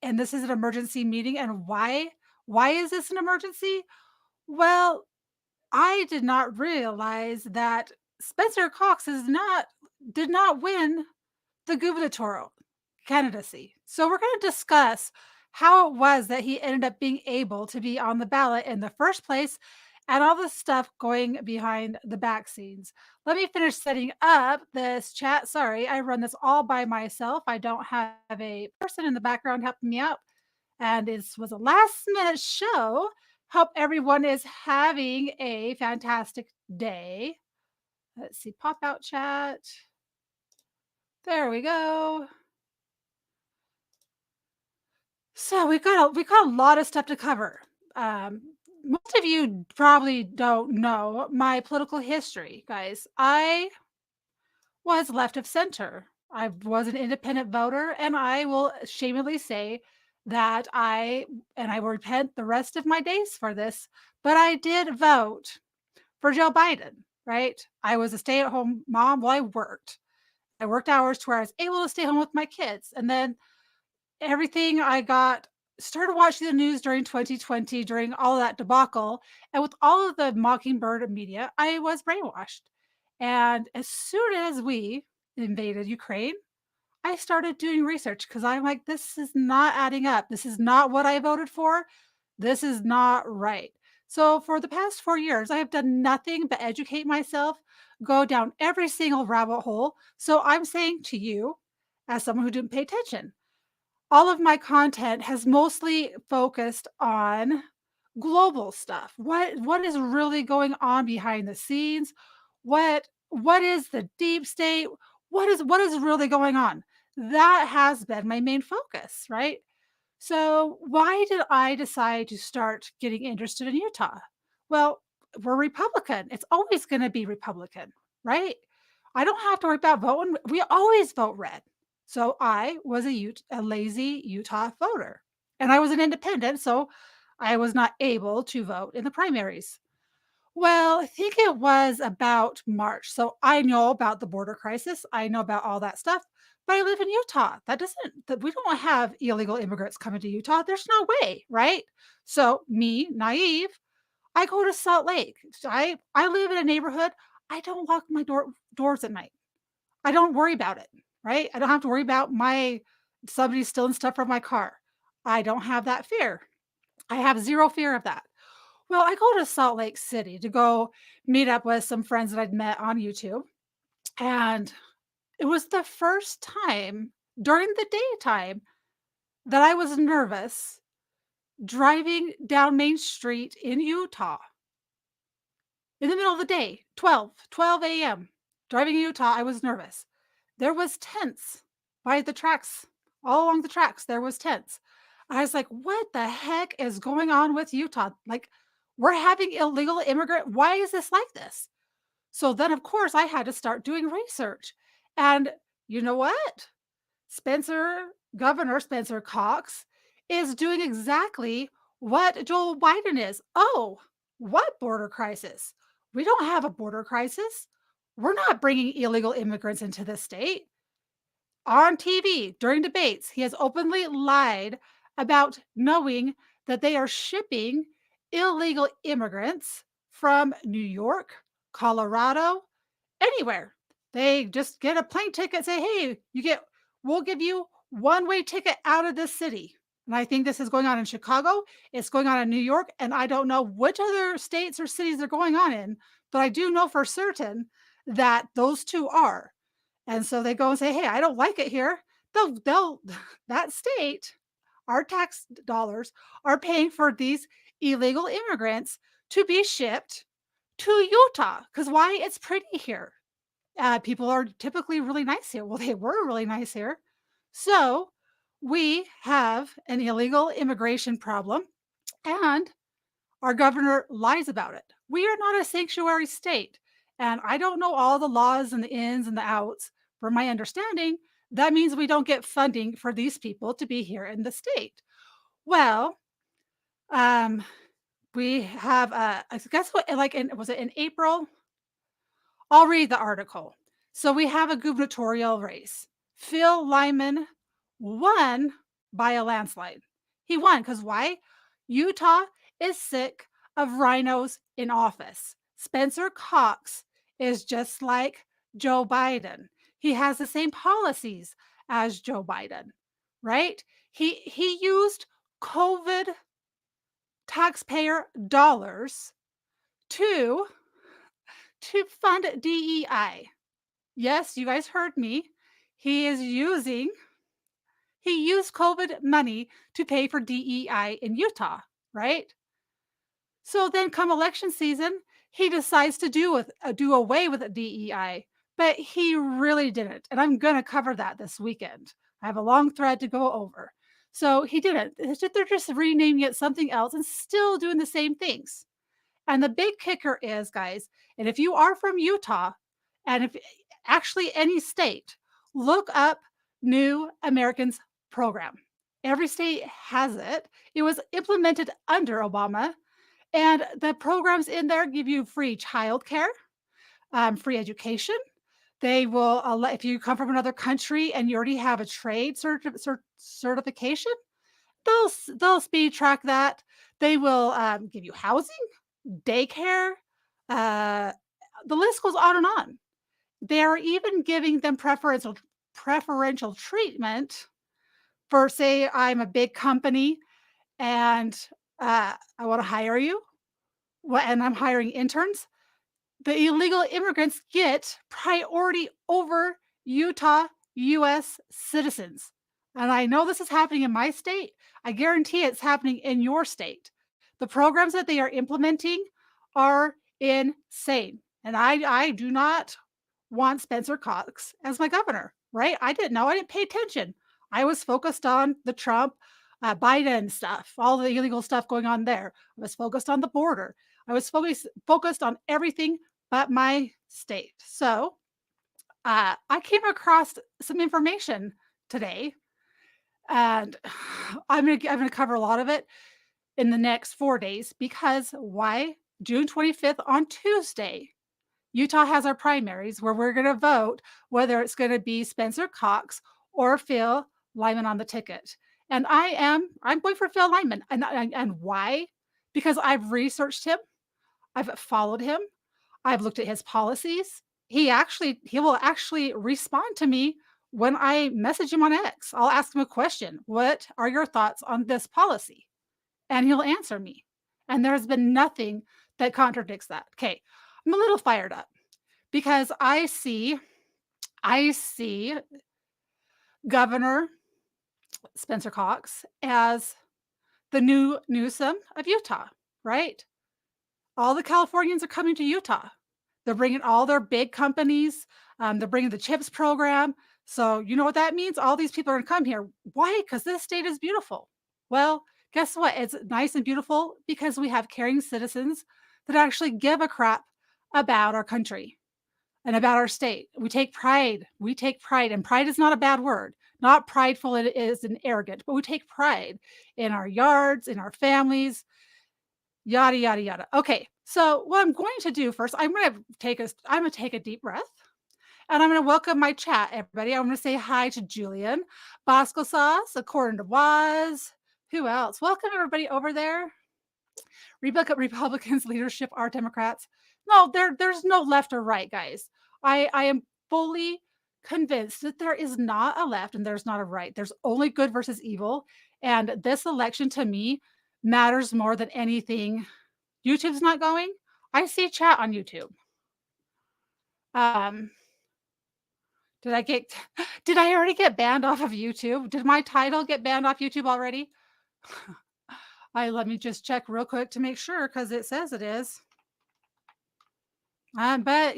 and this is an emergency meeting, and why is this an emergency? Well, I did not realize that Spencer Cox is not did not win the gubernatorial candidacy. So we're going to discuss how it was that he ended up being able to be on the ballot in the first place and all the stuff going behind the back scenes. Let me finish setting up this chat. Sorry, I run this all by myself. I don't have a person in the background helping me out. And this was a last minute show. Hope everyone is having a fantastic day. Let's see, pop out chat. There we go. So we got a lot of stuff to cover. Most of you probably don't know my political history, guys. I was left of center. I was an independent voter, and I will shamefully say that I will repent the rest of my days for this, but I did vote for Joe Biden, right? I was a stay-at-home mom. Well, I worked. I worked hours to where I was able to stay home with my kids, and then everything I got started watching the news during 2020 during all of that debacle, and with all of the Mockingbird media, I was brainwashed. And as soon as we invaded Ukraine, I started doing research because I'm like, this is not adding up. This is not what I voted for. This is not right. So for the past 4 years, I have done nothing but educate myself, go down every single rabbit hole. So I'm saying to you, as someone who didn't pay attention, all of my content has mostly focused on global stuff. What is really going on behind the scenes? What is the deep state? What is really going on? That has been my main focus, right? So, why did I decide to start getting interested in Utah? Well, we're Republican. It's always going to be Republican, right? I don't have to worry about voting. We always vote red. So I was a lazy Utah voter, and I was an independent, so I was not able to vote in the primaries. Well, I think it was about March. So I know about the border crisis. I know about all that stuff, but I live in Utah. We don't have illegal immigrants coming to Utah. There's no way, right? So me, naive, I go to Salt Lake. I live in a neighborhood. I don't lock my doors at night. I don't worry about it, right? I don't have to worry about my somebody stealing stuff from my car. I don't have that fear. I have zero fear of that. Well, I go to Salt Lake City to go meet up with some friends that I'd met on YouTube, and it was the first time during the daytime that I was nervous driving down Main Street in Utah in the middle of the day, 12 a.m. Driving in Utah, I was nervous. There was tents by the tracks, all along the tracks, there was tents. I was like, "What the heck is going on with Utah? Like, we're having illegal immigrant why is this like this?" So then, of course, I had to start doing research. And you know what? Governor Spencer Cox is doing exactly what Joe Biden is. Oh, what border crisis? We don't have a border crisis. We're not bringing illegal immigrants into the state. On TV during debates, he has openly lied about knowing that they are shipping illegal immigrants from New York, Colorado, anywhere. They just get a plane ticket, say, "Hey, we'll give you one-way ticket out of this city." And I think this is going on in Chicago, it's going on in New York, and I don't know which other states or cities they're going on in, but I do know for certain that those 2 are. And so they go and say, "Hey, I don't like it here." They'll that state, our tax dollars are paying for these illegal immigrants to be shipped to Utah. Because why? It's pretty here. People are typically really nice here. Well, they were really nice here. So we have an illegal immigration problem, and our governor lies about it. We are not a sanctuary state. And I don't know all the laws and the ins and the outs. From my understanding, that means we don't get funding for these people to be here in the state. Well, um, we have, I guess what, like, was it in April? I'll read the article. So we have a gubernatorial race. Phil Lyman won by a landslide. He won because why? Utah is sick of rhinos in office. Spencer Cox is just like Joe Biden. He has the same policies as Joe Biden, right? He used COVID taxpayer dollars to fund DEI. Yes, you guys heard me. He is using he used COVID money to pay for DEI in Utah, right? So then come election season, he decides to do away with the DEI, but he really didn't. And I'm going to cover that this weekend. I have a long thread to go over. So he didn't. They're just renaming it something else and still doing the same things. And the big kicker is, guys, and if you are from Utah, and if actually any state, look up New Americans Program. Every state has it. It was implemented under Obama, and the programs in there give you free childcare, free education. They will, if you come from another country and you already have a trade certification, they'll speed track that. They will give you housing, daycare, uh, the list goes on and on. They're even giving them preferential treatment for, say, I'm a big company and I want to hire you, and I'm hiring interns. The illegal immigrants get priority over Utah US citizens. And I know this is happening in my state. I guarantee it's happening in your state. The programs that they are implementing are insane. And I do not want Spencer Cox as my governor, right? I didn't know. I didn't pay attention. I was focused on the Trump, Biden stuff, all the illegal stuff going on there. I was focused on the border. I was focused on everything but my state. So I came across some information today, and I'm gonna cover a lot of it in the next 4 days because why? June 25th on Tuesday, Utah has our primaries where we're going to vote whether it's going to be Spencer Cox or Phil Lyman on the ticket. And I'm going for Phil Lyman. And why? Because I've researched him, I've followed him, I've looked at his policies. He will actually respond to me when I message him on X. I'll ask him a question. What are your thoughts on this policy? And he'll answer me. And there's been nothing that contradicts that. Okay. I'm a little fired up because I see Governor Spencer Cox as the new Newsom of Utah, right? All the Californians are coming to Utah. They're bringing all their big companies. They're bringing the CHIPS program. So you know what that means? All these people are going to come here. Why? Because this state is beautiful. Well, guess what? It's nice and beautiful because we have caring citizens that actually give a crap about our country and about our state. We take pride. We take pride, and pride is not a bad word. Not prideful, it is an arrogant, but we take pride in our yards, in our families, yada yada yada. Okay, so what I'm going to do first, I'm gonna take a deep breath, and I'm gonna welcome my chat, everybody. I'm gonna say hi to Julian, Bosco Sauce, according to Waz. Who else? Welcome everybody over there. Republicans leadership are Democrats. No, there's no left or right, guys. I am fully convinced that there is not a left and there's not a right. There's only good versus evil. And this election to me matters more than anything. YouTube's not going. I see chat on YouTube. Um, did I get did I already get banned off of YouTube? Did my title get banned off YouTube already? Let me just check real quick to make sure because it says it is. But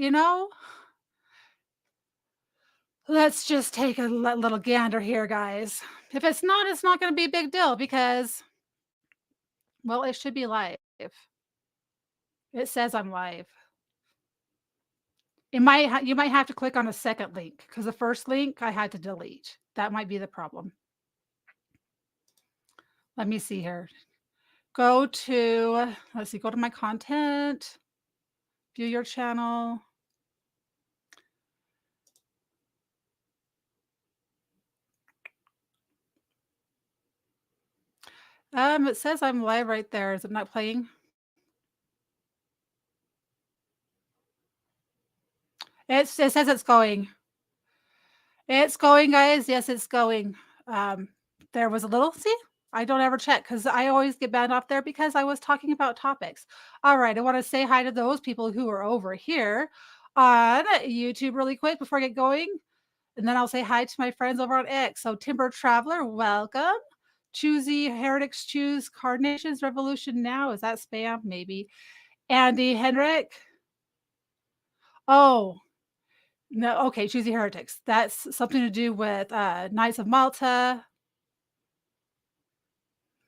let's just take a little gander here, guys. If it's not, it's not going to be a big deal because, well, it should be live. It says I'm live. You might have to click on a second link because the first link I had to delete. That might be the problem. Let me see here. Go to my content, view your channel. It says I'm live right there. Is it not playing? It says it's going. It's going, guys. Yes, it's going. Um, there was a little see? I don't ever check because I always get banned off there because I was talking about topics. All right, I want to say hi to those people who are over here on YouTube really quick before I get going. And then I'll say hi to my friends over on X. So Timber Traveler, welcome. Choosy Heretics Choose Carnations Revolution Now. Is that spam? Maybe. Andy Henrik. Oh, no. Okay, Choosy Heretics. That's something to do with Knights of Malta.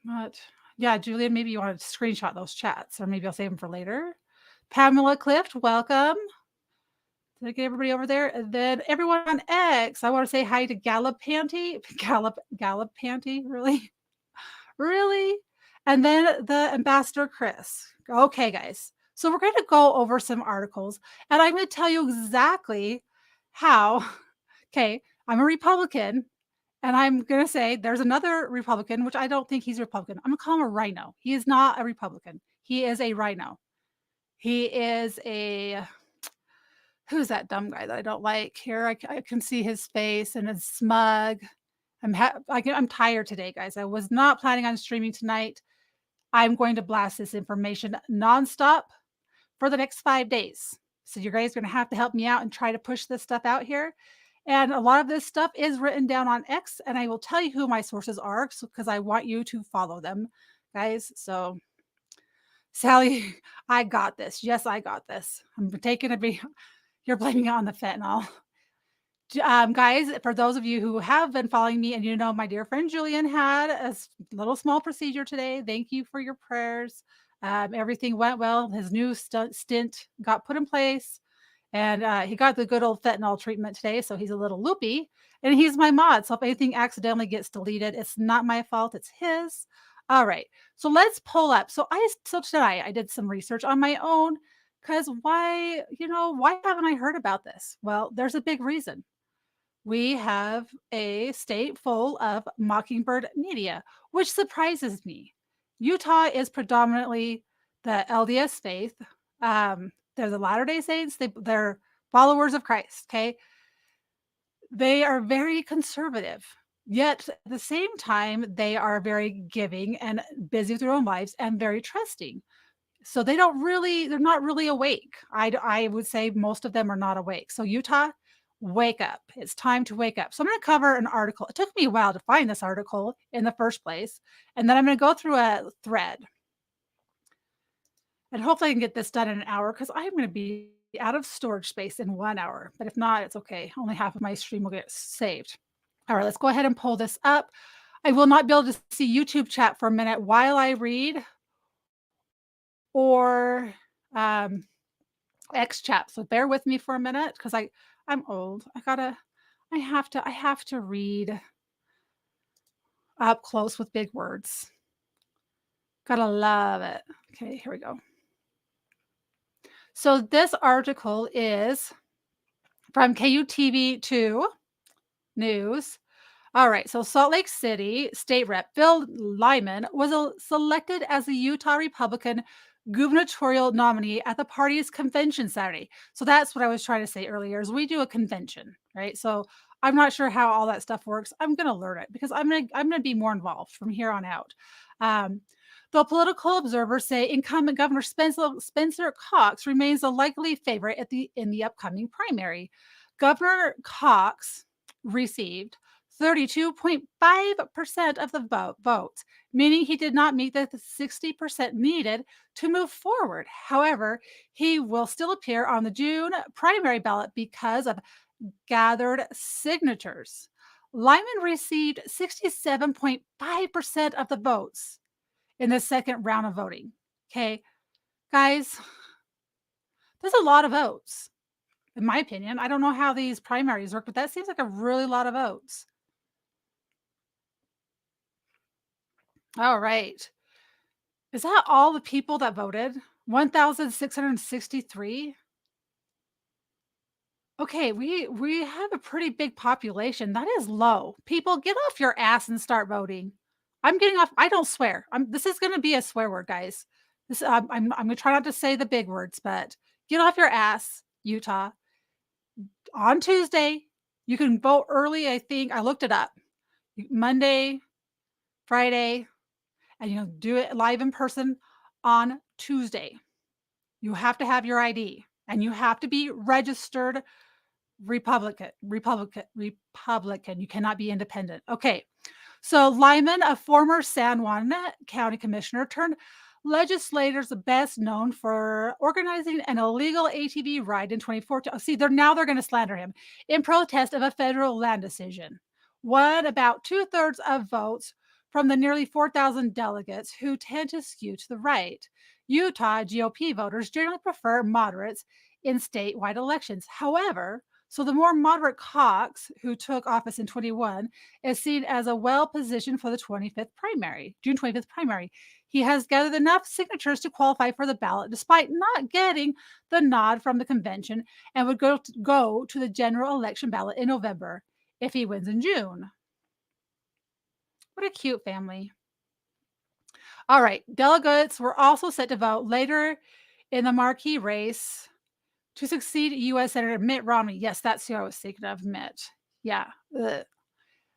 What? Yeah, Julian, maybe you want to screenshot those chats, or maybe I'll save them for later. Pamela Clift, welcome. Did I get everybody over there? And then everyone on X. I want to say hi to Gallop Panty, really? Really? And then the Ambassador Chris. Okay, guys. So we're going to go over some articles, and I'm going to tell you exactly how. Okay, I'm a Republican, and I'm going to say there's another Republican, which I don't think he's a Republican. I'm going to call him a rhino. He is not a Republican. He is a rhino. He is a who's that dumb guy that I don't like here? I can see his face and it's smug. I'm tired today, guys. I was not planning on streaming tonight. I'm going to blast this information nonstop for the next 5 days. So you guys are going to have to help me out and try to push this stuff out here. And a lot of this stuff is written down on X, and I will tell you who my sources are because I want you to follow them, guys. So, Sally, I got this. Yes, I got this. I'm taking a be. You're blaming it on the fentanyl. Guys, for those of you who have been following me and you know my dear friend Julian had a little small procedure today. Thank you for your prayers. Everything went well. His new stint got put in place, and he got the good old fentanyl treatment today. So he's a little loopy, and he's my mod. So if anything accidentally gets deleted, it's not my fault. It's his. All right. So let's pull up. So tonight I did some research on my own because why haven't I heard about this? Well, there's a big reason. We have a state full of mockingbird media, which surprises me. Utah is predominantly the LDS faith. They're the Latter day Saints, they're followers of Christ. Okay. They are very conservative. Yet at the same time, they are very giving and busy with their own lives and very trusting. So they're not really awake. I would say most of them are not awake. So Utah, wake up. It's time to wake up. So I'm going to cover an article. It took me a while to find this article in the first place. And then I'm going to go through a thread. And hopefully I can get this done in an hour because I'm going to be out of storage space in 1 hour. But if not, it's okay. Only half of my stream will get saved. All right, let's go ahead and pull this up. I will not be able to see YouTube chat for a minute while I read or X chat. So bear with me for a minute because I'm old. I have to read up close with big words. Gotta love it. Okay, here we go. So this article is from KUTV2 News. All right, so Salt Lake City State Rep Bill Lyman was selected as the Utah Republican gubernatorial nominee at the party's convention Saturday. So that's what I was trying to say earlier is we do a convention, right? So I'm not sure how all that stuff works. I'm going to learn it because I'm going to be more involved from here on out. The political observers say incumbent Governor Spencer Cox remains the likely favorite in the upcoming primary. Governor Cox received 32.5% of the votes, meaning he did not meet the 60% needed to move forward. However, he will still appear on the June primary ballot because of gathered signatures. Lyman received 67.5% of the votes in the second round of voting. Okay, guys, there's a lot of votes. In my opinion, I don't know how these primaries work, but that seems like a really lot of votes. All right. Is that all the people that voted? 1,663? Okay, we have a pretty big population. That is low. People, get off your ass and start voting. I'm getting off. I don't swear. This is gonna be a swear word, guys. I'm gonna try not to say the big words, but get off your ass, Utah. On Tuesday, you can vote early, I think. I looked it up. Monday, Friday, and you know, do it live in person on Tuesday. You have to have your ID and you have to be registered Republican. You cannot be independent. Okay. So Lyman, a former San Juan County commissioner, turned legislators best known for organizing an illegal ATV ride in 2014. Oh, see, they're going to slander him in protest of a federal land decision. Won about two-thirds of votes from the nearly 4,000 delegates who tend to skew to the right. Utah GOP voters generally prefer moderates in statewide elections. However, so the more moderate Cox, who took office in 21, is seen as a well positioned for the 25th primary, June 25th primary. He has gathered enough signatures to qualify for the ballot despite not getting the nod from the convention and would go to the general election ballot in November if he wins in June. What a cute family. All right, delegates were also set to vote later in the marquee race to succeed U.S. Senator Mitt Romney. Yes, that's who I was thinking of, Mitt. Yeah. Ugh.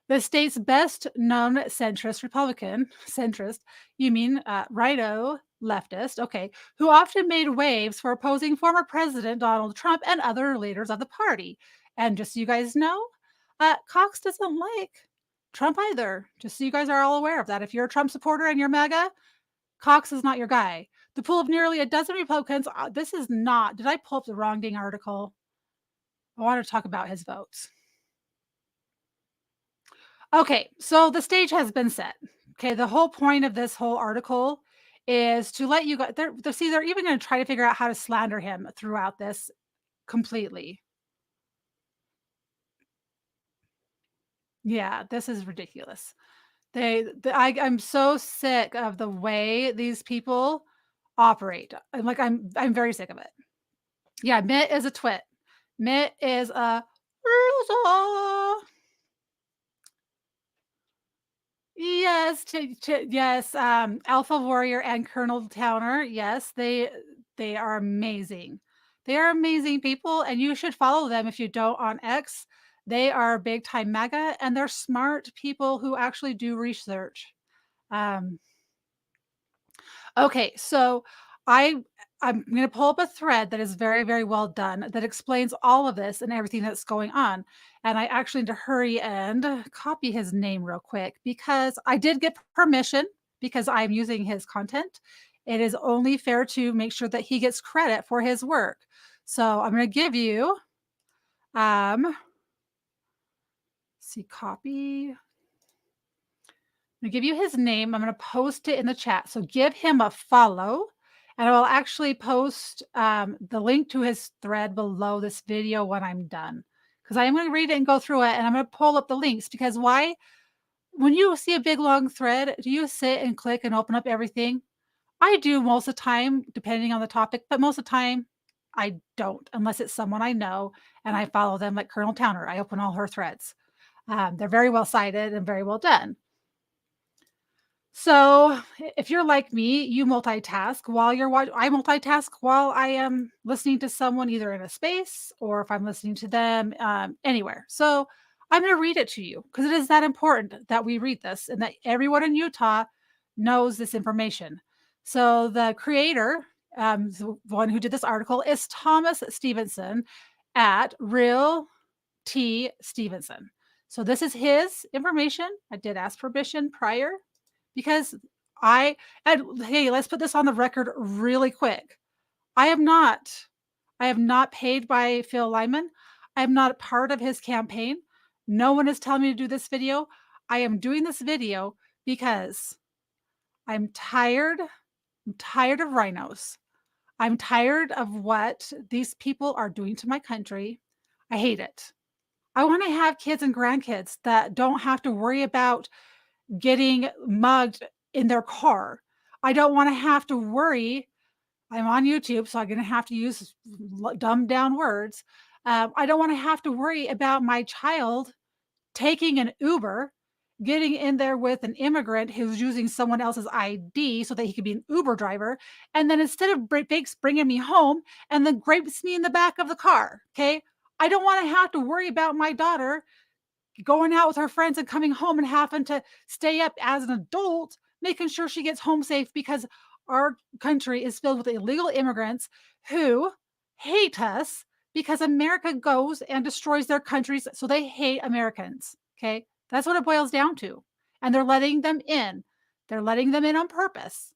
The state's best known centrist Republican, centrist, you mean righto leftist, okay, who often made waves for opposing former President Donald Trump and other leaders of the party. And just so you guys know, Cox doesn't like Trump either. Just so you guys are all aware of that. If you're a Trump supporter and you're MAGA, Cox is not your guy. The pool of nearly a dozen Republicans, this is not, did I pull up the wrong dang article? I want to talk about his votes. Okay, so the stage has been set. Okay, the whole point of this whole article is to let you guys. They're even going to try to figure out how to slander him throughout this completely. Yeah, this is ridiculous. I'm so sick of the way these people operate. I'm very sick of it. Yeah, Mitt is a twit. Mitt is a loser. Yes, yes, Alpha Warrior and Colonel Towner, yes, they are amazing. They are amazing people, and you should follow them if you don't on X. They are big time MAGA, and they're smart people who actually do research. Um, okay, so I I'm gonna pull up a thread that is very, very well done that explains all of this and everything that's going on. And I actually need to hurry and copy his name real quick because I did get permission because I'm using his content. It is only fair to make sure that he gets credit for his work. So I'm gonna give you see copy. I'm gonna give you his name. I'm gonna post it in the chat. So give him a follow. And I will actually post the link to his thread below this video when I'm done. Because I am going to read it and go through it. And I'm going to pull up the links. Because why? When you see a big long thread, do you sit and click and open up everything? I do most of the time, depending on the topic. But most of the time, I don't. Unless it's someone I know and I follow them like Colonel Towner. I open all her threads. They're very well cited and very well done. So, if you're like me, you multitask while you're watching. I multitask while I am listening to someone either in a space or if I'm listening to them anywhere. So, I'm going to read it to you because it is that important that we read this and that everyone in Utah knows this information. So, the creator, the one who did this article, is Thomas Stevenson at Real T. Stevenson. So, this is his information. I did ask permission prior because and hey, let's put this on the record really quick. I am not I am not paid by Phil Lyman. I am not a part of his campaign. No one is telling me to do this video. I am doing this video because I'm tired of rhinos. I'm tired of what these people are doing to my country. I hate it. I want to have kids and grandkids that don't have to worry about getting mugged in their car. I don't wanna have to worry. I'm on YouTube, so I'm gonna have to use dumbed down words. I don't wanna have to worry about my child taking an Uber getting in there with an immigrant who's using someone else's ID so that he could be an Uber driver, and then instead of Bakes bringing me home and then grapes me in the back of the car, okay? I don't wanna have to worry about my daughter going out with her friends and coming home and having to stay up as an adult, making sure she gets home safe because our country is filled with illegal immigrants who hate us because America goes and destroys their countries. So they hate Americans. Okay. That's what it boils down to. And they're letting them in. They're letting them in on purpose.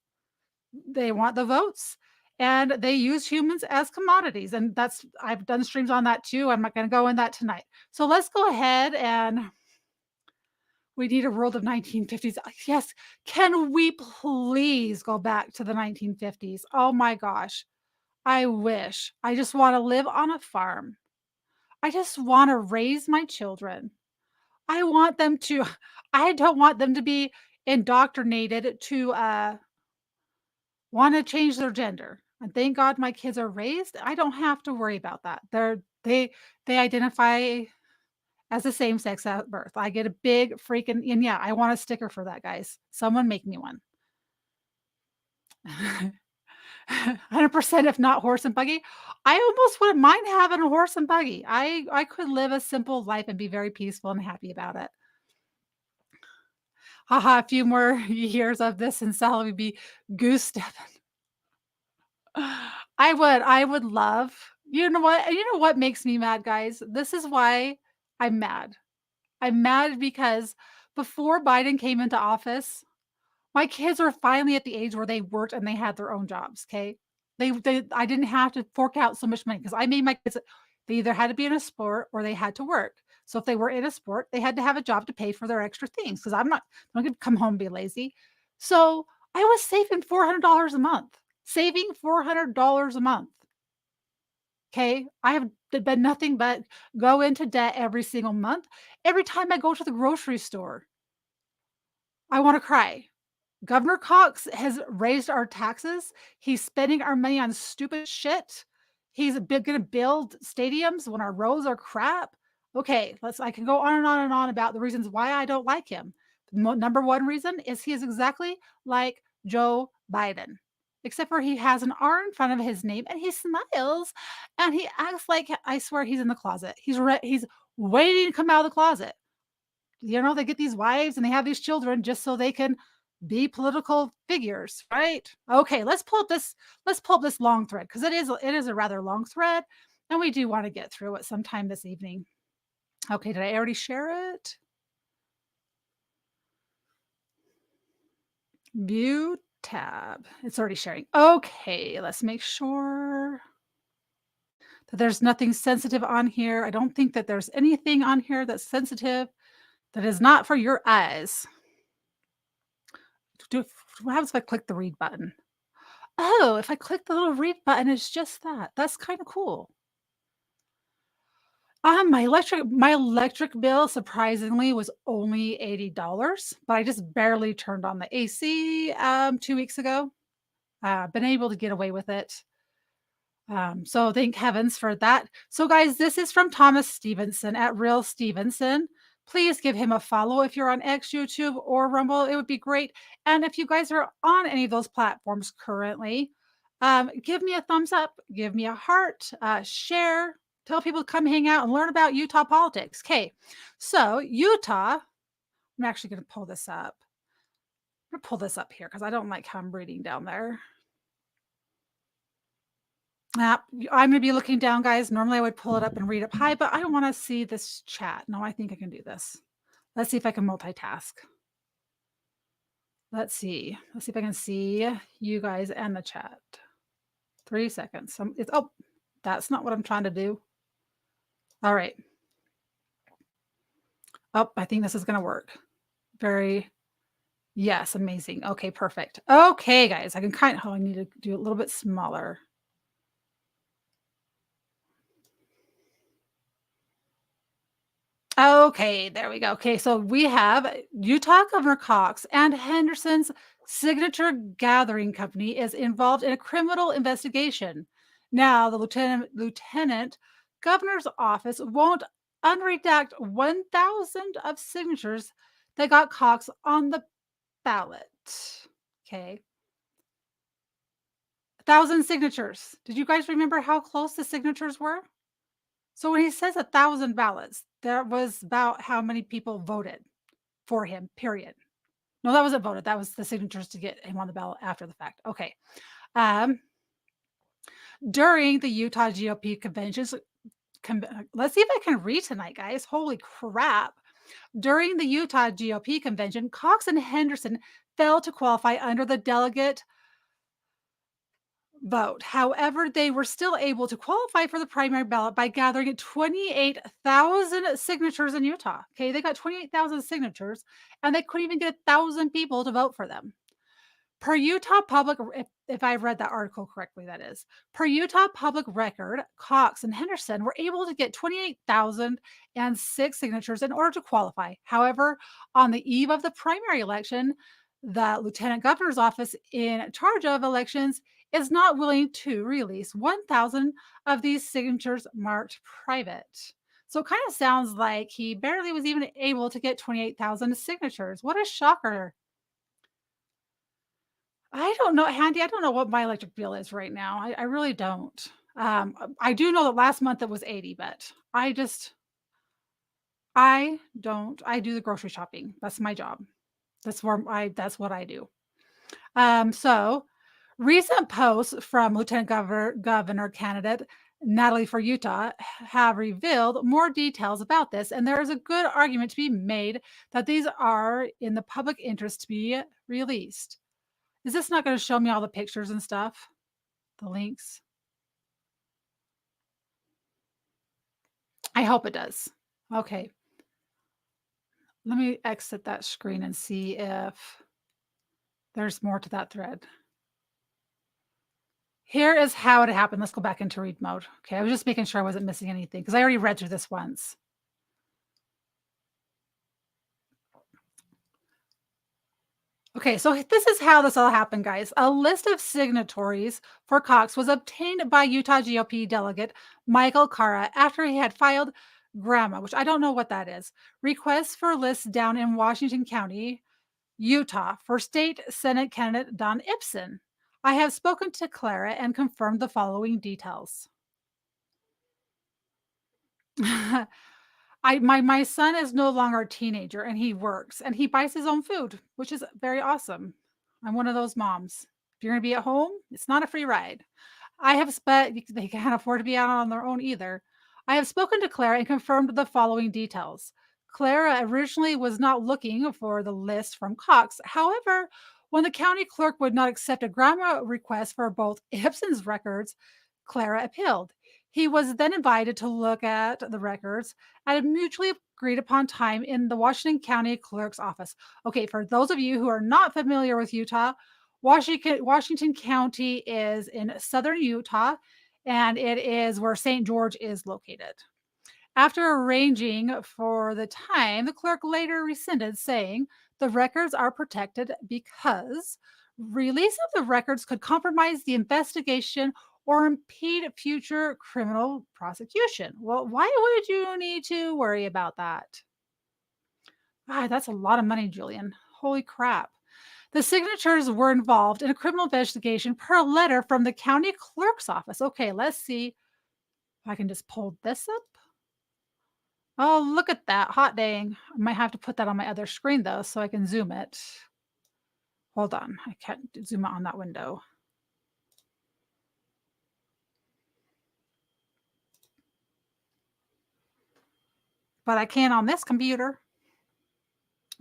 They want the votes and they use humans as commodities. And that's, I've done streams on that too. I'm not going to go in that tonight. So let's go ahead and we need a world of 1950s. Yes. Can we please go back to the 1950s? Oh my gosh. I wish. I just want to live on a farm. I just want to raise my children. I want them to, I don't want them to be indoctrinated to want to change their gender. And thank God my kids are raised. I don't have to worry about that. They identify as the same sex at birth. I get a big freaking and yeah, I want a sticker for that, guys. Someone make me one. 100% if not horse and buggy. I almost wouldn't mind having a horse and buggy. I could live a simple life and be very peaceful and happy about it. Haha, a few more years of this and Sally would be goose stepping. I would love you know what makes me mad, guys? This is why I'm mad. I'm mad because before Biden came into office, my kids were finally at the age where they worked and they had their own jobs, okay? They I didn't have to fork out so much money because I made my kids they either had to be in a sport or they had to work. So if they were in a sport, they had to have a job to pay for their extra things because I'm not gonna come home and be lazy. So I was saving $400 a month. Saving $400 a month. Okay. I have been nothing but go into debt every single month. Every time I go to the grocery store, I want to cry. Governor Cox has raised our taxes. He's spending our money on stupid shit. He's gonna build stadiums when our roads are crap. Okay, I can go on and on and on about the reasons why I don't like him. Number one reason is he is exactly like Joe Biden, except for he has an R in front of his name and he smiles and he acts like I swear he's in the closet. He's waiting to come out of the closet. You know, they get these wives and they have these children just so they can be political figures, right? Okay, let's pull up this long thread because it is a rather long thread and we do want to get through it sometime this evening. Okay, did I already share it? View tab. It's already sharing. Okay, let's make sure that there's nothing sensitive on here. I don't think that there's anything on here that's sensitive that is not for your eyes. Do what happens if I click the read button? Oh, if I click the little read button, it's just that. That's kinda cool. My electric bill surprisingly was only $80, but I just barely turned on the AC, 2 weeks ago. Been able to get away with it. So thank heavens for that. So guys, this is from Thomas Stevenson at Real Stevenson. Please give him a follow if you're on X, YouTube, or Rumble. It would be great. And if you guys are on any of those platforms currently, give me a thumbs up, give me a heart, share, tell people to come hang out and learn about Utah politics. Okay, so Utah, I'm actually going to pull this up. I'm going to pull this up here because I don't like how I'm reading down there. I'm gonna be looking down, guys. Normally, I would pull it up and read up high, but I don't wanna see this chat. No, I think I can do this. Let's see if I can multitask. Let's see. Let's see if I can see you guys and the chat. 3 seconds. Oh, that's not what I'm trying to do. All right. Oh, I think this is gonna work. Yes, amazing. Okay, perfect. Okay, guys, I can I need to do it a little bit smaller. Okay, there we go. Okay, so we have Utah Governor Cox and Henderson's Signature Gathering Company is involved in a criminal investigation. Now, the lieutenant governor's office won't unredact 1,000 of signatures that got Cox on the ballot. Okay. 1,000 signatures. Did you guys remember how close the signatures were? So when he says 1,000 ballots, that was about how many people voted for him, period. No, that wasn't voted. That was the signatures to get him on the ballot after the fact. Okay. Um, During the Utah GOP conventions, let's see if I can read tonight, guys. Holy crap. During the Utah GOP convention, Cox and Henderson failed to qualify under the delegate vote. However, they were still able to qualify for the primary ballot by gathering 28,000 signatures in Utah. Okay, they got 28,000 signatures and they couldn't even get 1,000 people to vote for them. Per Utah public, if I read that article correctly, that is. Per Utah public record, Cox and Henderson were able to get 28,006 signatures in order to qualify. However, on the eve of the primary election, the lieutenant governor's office in charge of elections is not willing to release 1,000 of these signatures marked private. So it kind of sounds like he barely was even able to get 28,000 signatures. What a shocker. I don't know, Handy, I don't know what my electric bill is right now. I really don't. I do know that last month it was 80, but I don't. I do the grocery shopping. That's my job. That's what I do. So recent posts from Governor candidate Natalie for Utah have revealed more details about this, and there is a good argument to be made that these are in the public interest to be released. Is this not gonna show me all the pictures and stuff? The links? I hope it does. Okay. Let me exit that screen and see if there's more to that thread. Here is how it happened. Let's go back into read mode. Okay, I was just making sure I wasn't missing anything because I already read through this once. Okay, so this is how this all happened, guys. A list of signatories for Cox was obtained by Utah GOP delegate Michael Cara after he had filed GRAMA, which I don't know what that is, requests for lists down in Washington County, Utah, for state Senate candidate Don Ibsen. I have spoken to Clara and confirmed the following details. My son is no longer a teenager and he works and he buys his own food, which is very awesome. I'm one of those moms. If you're gonna be at home, it's not a free ride. I have but they can't afford to be out on their own either. I have spoken to Clara and confirmed the following details. Clara originally was not looking for the list from Cox. However, when the county clerk would not accept a grammar request for both Ibsen's records, Clara appealed. He was then invited to look at the records at a mutually agreed upon time in the Washington County Clerk's office. Okay, for those of you who are not familiar with Utah, Washington County is in southern Utah, and it is where St. George is located. After arranging for the time, the clerk later rescinded, saying the records are protected because release of the records could compromise the investigation or impede future criminal prosecution. Well, why would you need to worry about that? Ah, that's a lot of money, Julian. Holy crap. The signatures were involved in a criminal investigation per a letter from the county clerk's office. Okay, let's see if I can just pull this up. Oh, look at that. Hot dang. I might have to put that on my other screen though so I can zoom it. Hold on. I can't zoom out on that window. But I can on this computer.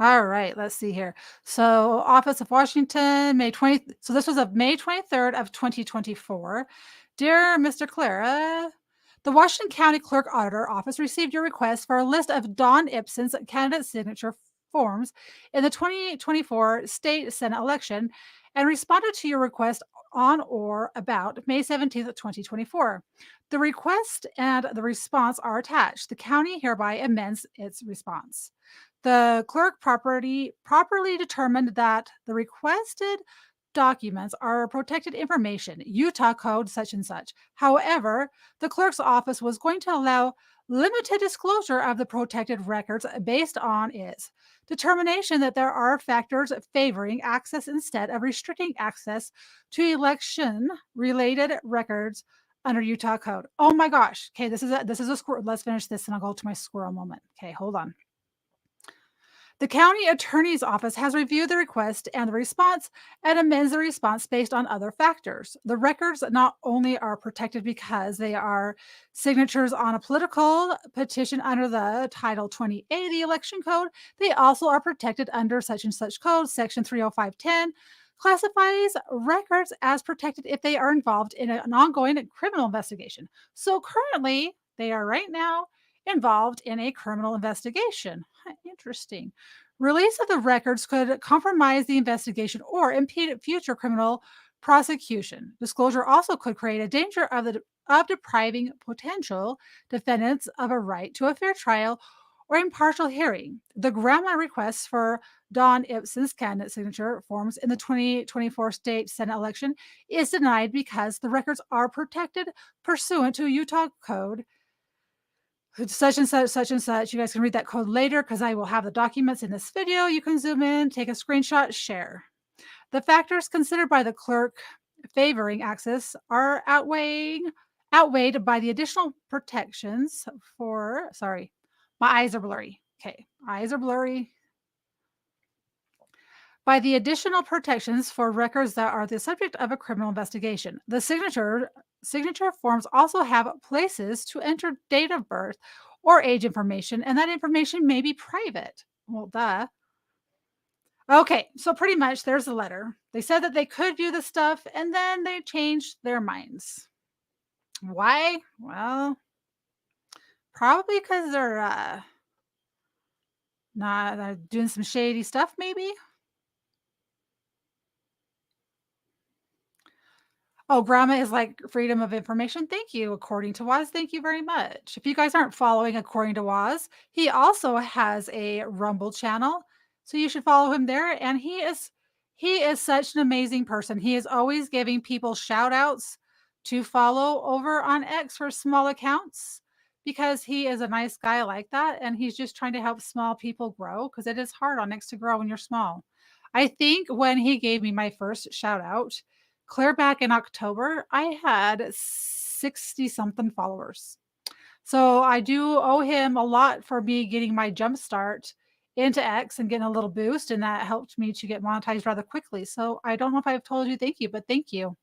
All right, let's see here. So, Office of Washington, May 20th. So, this was of May 23rd of 2024. Dear Mr. Clara, the Washington County Clerk Auditor Office received your request for a list of Don Ibsen's candidate signature forms in the 2024 state Senate election and responded to your request on or about May 17th, 2024. The request and the response are attached. The county hereby amends its response. The clerk properly determined that the requested documents are protected information, Utah code such and such. However, the clerk's office was going to allow limited disclosure of the protected records based on its determination that there are factors favoring access instead of restricting access to election related records under Utah code. Oh my gosh. Okay, this is a squirrel. Let's finish this and I'll go to my squirrel moment. Okay, hold on. The county attorney's office has reviewed the request and the response and amends the response based on other factors. The records not only are protected because they are signatures on a political petition under the Title 20A, the election code, they also are protected under such and such code, Section 30510 classifies records as protected if they are involved in an ongoing criminal investigation. So currently, they are right now involved in a criminal investigation. Interesting. Release of the records could compromise the investigation or impede future criminal prosecution. Disclosure also could create a danger of depriving potential defendants of a right to a fair trial or impartial hearing. The grandma request for Don Ibsen's candidate signature forms in the 2024 state Senate election is denied because the records are protected pursuant to Utah Code such and such, such and such. You guys can read that code later because I will have the documents in this video. You can zoom in, take a screenshot, share. The factors considered by the clerk favoring access are outweighed by the additional protections for, sorry, my eyes are blurry. Okay, eyes are blurry. By the additional protections for records that are the subject of a criminal investigation. The signature forms also have places to enter date of birth or age information, and that information may be private. Well, duh. Okay, so pretty much there's the letter. They said that they could view the stuff and then they changed their minds. Why? Well, probably because they're not doing some shady stuff, maybe. Oh, grandma is like freedom of information. Thank you, according to Waz. Thank you very much. If you guys aren't following according to Waz, he also has a Rumble channel, so you should follow him there. And he is such an amazing person. He is always giving people shout outs to follow over on X for small accounts because he is a nice guy like that, and he's just trying to help small people grow because it is hard on X to grow when you're small. I think when he gave me my first shout out, clear back in October, I had 60 something followers. So I do owe him a lot for me getting my jump start into X and getting a little boost, and that helped me to get monetized rather quickly. So I don't know if I've told you thank you, but thank you.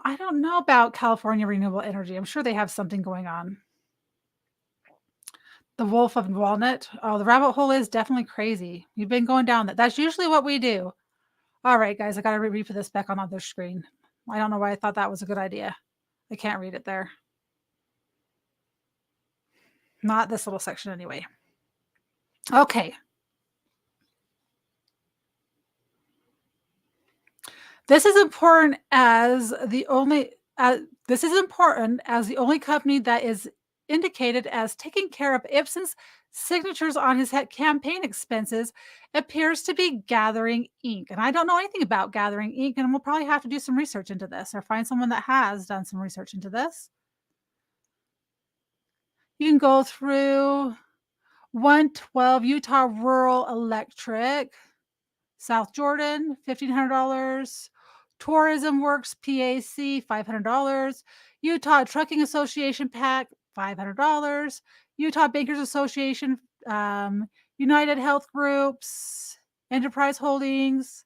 I don't know about California Renewable Energy. I'm sure they have something going on. The Wolf of Walnut. Oh, the rabbit hole is definitely crazy. You've been going down that. That's usually what we do. All right, guys, I got to re-put this back on other screen. I don't know why I thought that was a good idea. I can't read it there. Not this little section anyway. Okay. This is important as the only company that is indicated as taking care of Ibsen's signatures on his campaign expenses appears to be Gathering Ink. And I don't know anything about Gathering Ink, and we'll probably have to do some research into this or find someone that has done some research into this. You can go through 112 Utah Rural Electric, South Jordan, $1,500. Tourism Works PAC, $500. Utah Trucking Association PAC, $500. Utah Bankers Association, United Health Groups, Enterprise Holdings.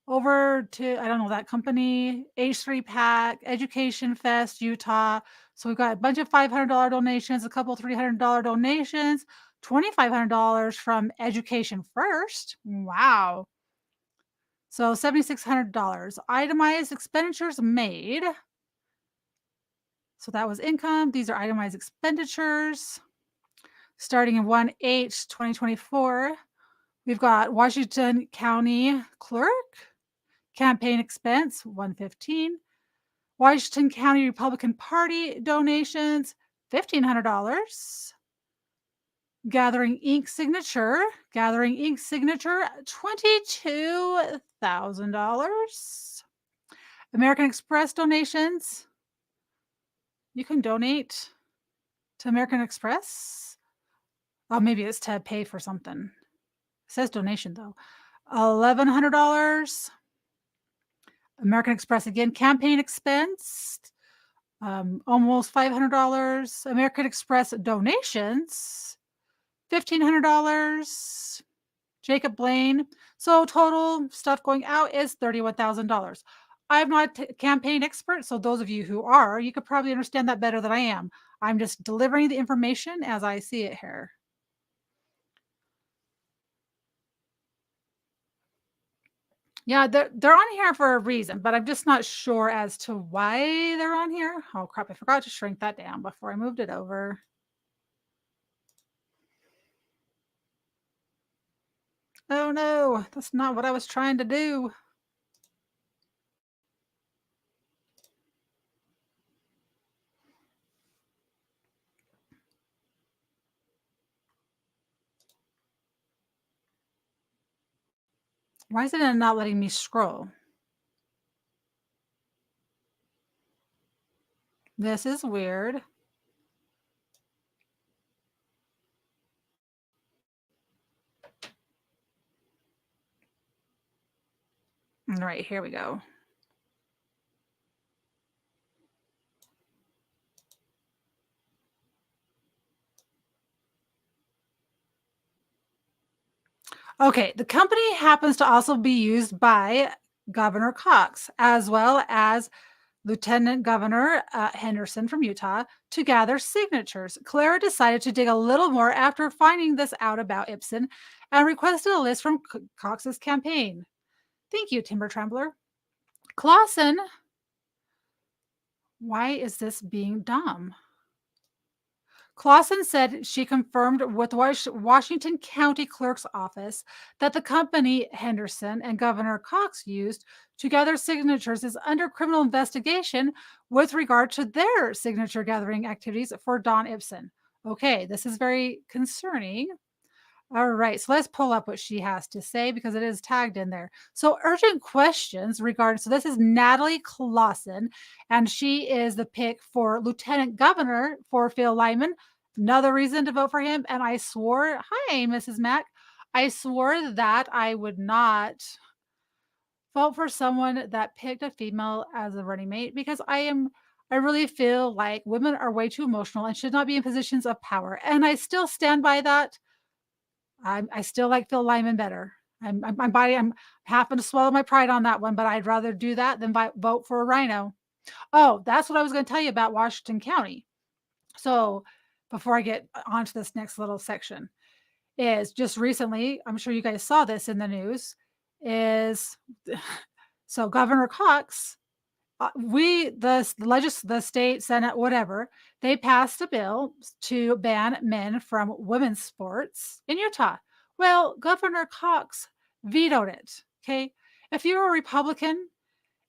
Over to, I don't know, that company, H3 PAC, Education Fest, Utah. So we've got a bunch of $500 donations, a couple $300 donations, $2,500 from Education First. Wow. So $7,600. Itemized expenditures made. So that was income. These are itemized expenditures. Starting in 1/8/2024, we've got Washington County Clerk. Campaign expense, $115. Washington County Republican Party donations, $1,500. Gathering Ink signature, $22,000. American Express donations. You can donate to American Express. Oh, maybe it's to pay for something. It says donation though. $1,100. American Express again, campaign expense, almost $500. American Express donations, $1,500. Jacob Blaine. So total stuff going out is $31,000. I'm not a campaign expert, so those of you who are, you could probably understand that better than I am. I'm just delivering the information as I see it here. Yeah, they're on here for a reason, but I'm just not sure as to why they're on here. Oh crap, I forgot to shrink that down before I moved it over. Oh no, that's not what I was trying to do. Why is it not letting me scroll? This is weird. All right, here we go. Okay, the company happens to also be used by Governor Cox as well as Lieutenant Governor Henderson from Utah to gather signatures. Clara decided to dig a little more after finding this out about Ibsen and requested a list from Cox's campaign. Thank you, Timber Trembler. Clausen, why is this being dumb? Clausen said she confirmed with Washington County Clerk's Office that the company Henderson and Governor Cox used to gather signatures is under criminal investigation with regard to their signature gathering activities for Don Ibsen. Okay, this is very concerning. All right, so let's pull up what she has to say because it is tagged in there. So, urgent questions regarding. So, this is Natalie Clausen, and she is the pick for Lieutenant Governor for Phil Lyman. Another reason to vote for him. And I swore, hi, Mrs. Mack. I swore that I would not vote for someone that picked a female as a running mate because I really feel like women are way too emotional and should not be in positions of power. And I still stand by that. I still like Phil Lyman better. My body, I'm having to swallow my pride on that one, but I'd rather do that than vote for a rhino. Oh, that's what I was going to tell you about Washington County. So before I get onto this next little section, is just recently, I'm sure you guys saw this in the news, is so Governor Cox, the state senate, whatever, they passed a bill to ban men from women's sports in Utah. Well, Governor Cox vetoed it. Okay, if you're a Republican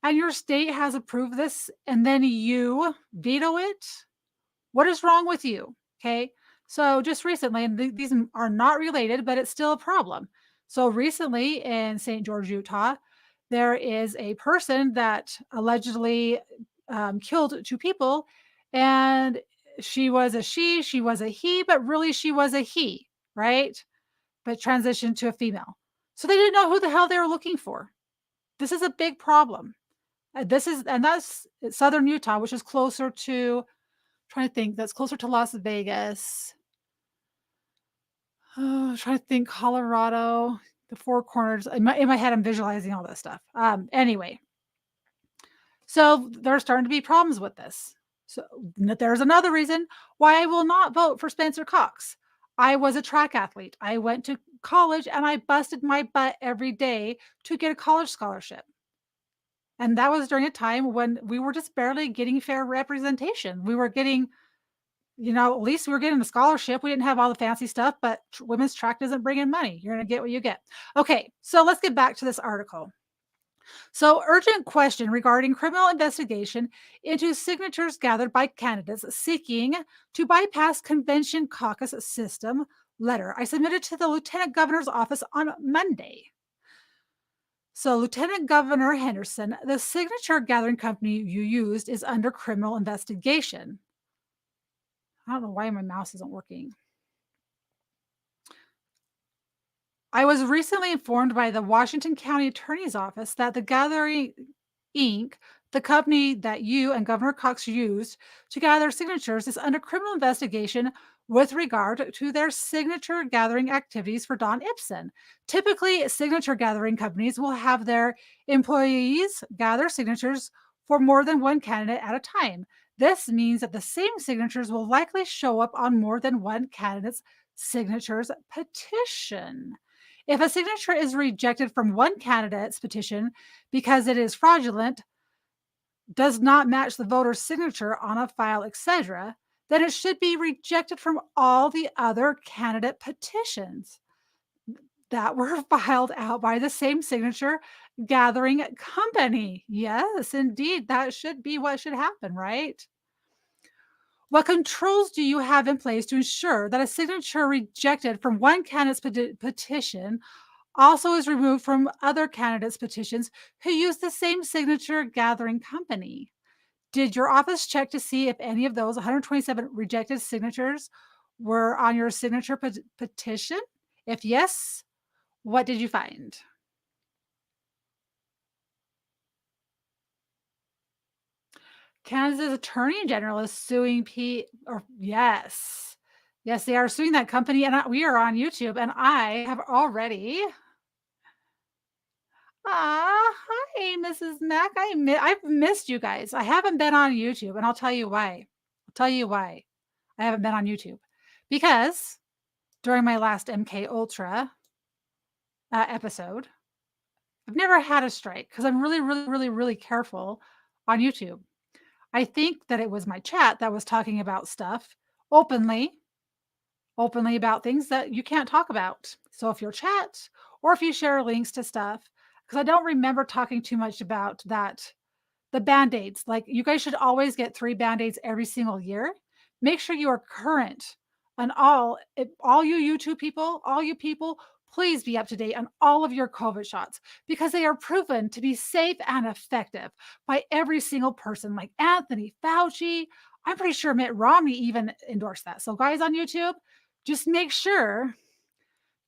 and your state has approved this and then you veto it, what is wrong with you? Okay, so just recently, and these are not related, but it's still a problem. So recently in St. George, Utah, there is a person that allegedly killed two people, and she was a she was a he, but really she was a he, right? But transitioned to a female. So they didn't know who the hell they were looking for. This is a big problem. That's southern Utah, which is closer to, trying to think, that's closer to Las Vegas. Oh, trying to think, Colorado, the Four Corners. In my head, I'm visualizing all this stuff. Anyway, so there's starting to be problems with this. So there's another reason why I will not vote for Spencer Cox. I was a track athlete. I went to college and I busted my butt every day to get a college scholarship. And that was during a time when we were just barely getting fair representation. We were getting, at least we were getting a scholarship. We didn't have all the fancy stuff, but women's track doesn't bring in money. You're going to get what you get. Okay, so let's get back to this article. So, urgent question regarding criminal investigation into signatures gathered by candidates seeking to bypass convention caucus system letter I submitted to the Lieutenant Governor's office on Monday. So, Lieutenant Governor Henderson, the signature gathering company you used is under criminal investigation. I don't know why my mouse isn't working. I was recently informed by the Washington County Attorney's Office that the Gathering Inc., the company that you and Governor Cox used to gather signatures, is under criminal investigation with regard to their signature gathering activities for Don Ibsen. Typically, signature gathering companies will have their employees gather signatures for more than one candidate at a time. This means that the same signatures will likely show up on more than one candidate's signatures petition. If a signature is rejected from one candidate's petition because it is fraudulent, does not match the voter's signature on a file, etc., then it should be rejected from all the other candidate petitions that were filed out by the same signature gathering company. Yes, indeed, that should be what should happen, right? What controls do you have in place to ensure that a signature rejected from one candidate's petition also is removed from other candidates' petitions who use the same signature gathering company? Did your office check to see if any of those 127 rejected signatures were on your signature petition? If yes, what did you find? Kansas Attorney General is suing P or yes. Yes, they are suing that company, and we are on YouTube, and I have already. Hi, Mrs. Mack. I've missed you guys. I haven't been on YouTube, and I'll tell you why. I'll tell you why I haven't been on YouTube. Because during my last MK Ultra episode, I've never had a strike because I'm really, really, really, really careful on YouTube. I think that it was my chat that was talking about stuff openly, openly about things that you can't talk about. So if your chat or if you share links to stuff, because I don't remember talking too much about that. The Band-Aids, like, you guys should always get 3 Band-Aids every single year. Make sure you are current on all you YouTube people, all you people, please be up to date on all of your COVID shots because they are proven to be safe and effective by every single person, like Anthony Fauci. I'm pretty sure Mitt Romney even endorsed that. So guys on YouTube, just make sure,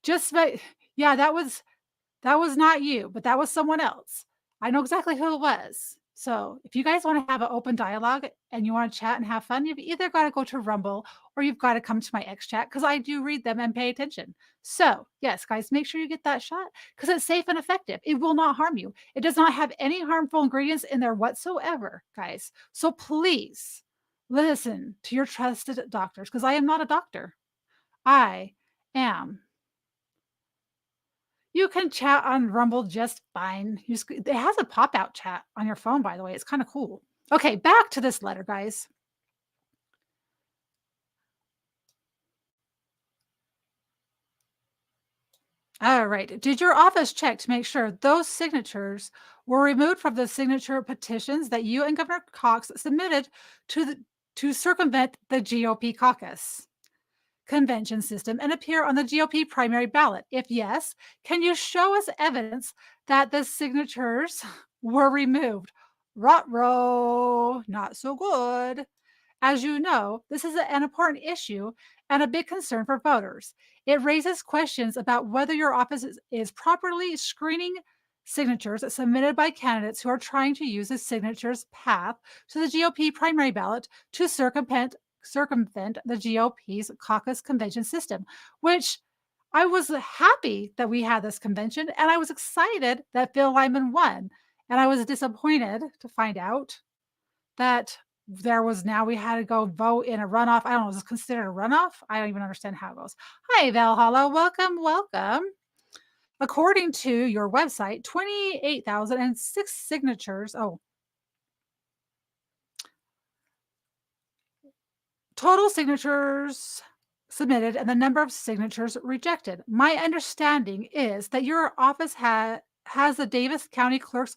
just ma yeah, that was not you, but that was someone else. I know exactly who it was. So if you guys want to have an open dialogue and you want to chat and have fun, you've either got to go to Rumble or you've got to come to my X chat because I do read them and pay attention. So, yes, guys, make sure you get that shot because it's safe and effective. It will not harm you. It does not have any harmful ingredients in there whatsoever, guys. So please listen to your trusted doctors because I am not a doctor. I am. You can chat on Rumble just fine. It has a pop-out chat on your phone, by the way. It's kinda cool. Okay, back to this letter, guys. Alright. Did your office check to make sure those signatures were removed from the signature petitions that you and Governor Cox submitted to circumvent the GOP caucus convention system and appear on the GOP primary ballot? If yes, can you show us evidence that the signatures were removed? Ruh-roh, not so good. As you know, this is an important issue and a big concern for voters. It raises questions about whether your office is properly screening signatures submitted by candidates who are trying to use the signatures path to the GOP primary ballot to circumvent the GOP's caucus convention system, which I was happy that we had this convention and I was excited that Phil Lyman won. And I was disappointed to find out that we had to go vote in a runoff. I don't know, is this considered a runoff? I don't even understand how it goes. Hi, Valhalla. Welcome, welcome. According to your website, 28,006 signatures. Oh, total signatures submitted and the number of signatures rejected. My understanding is that your office has the Davis County Clerk's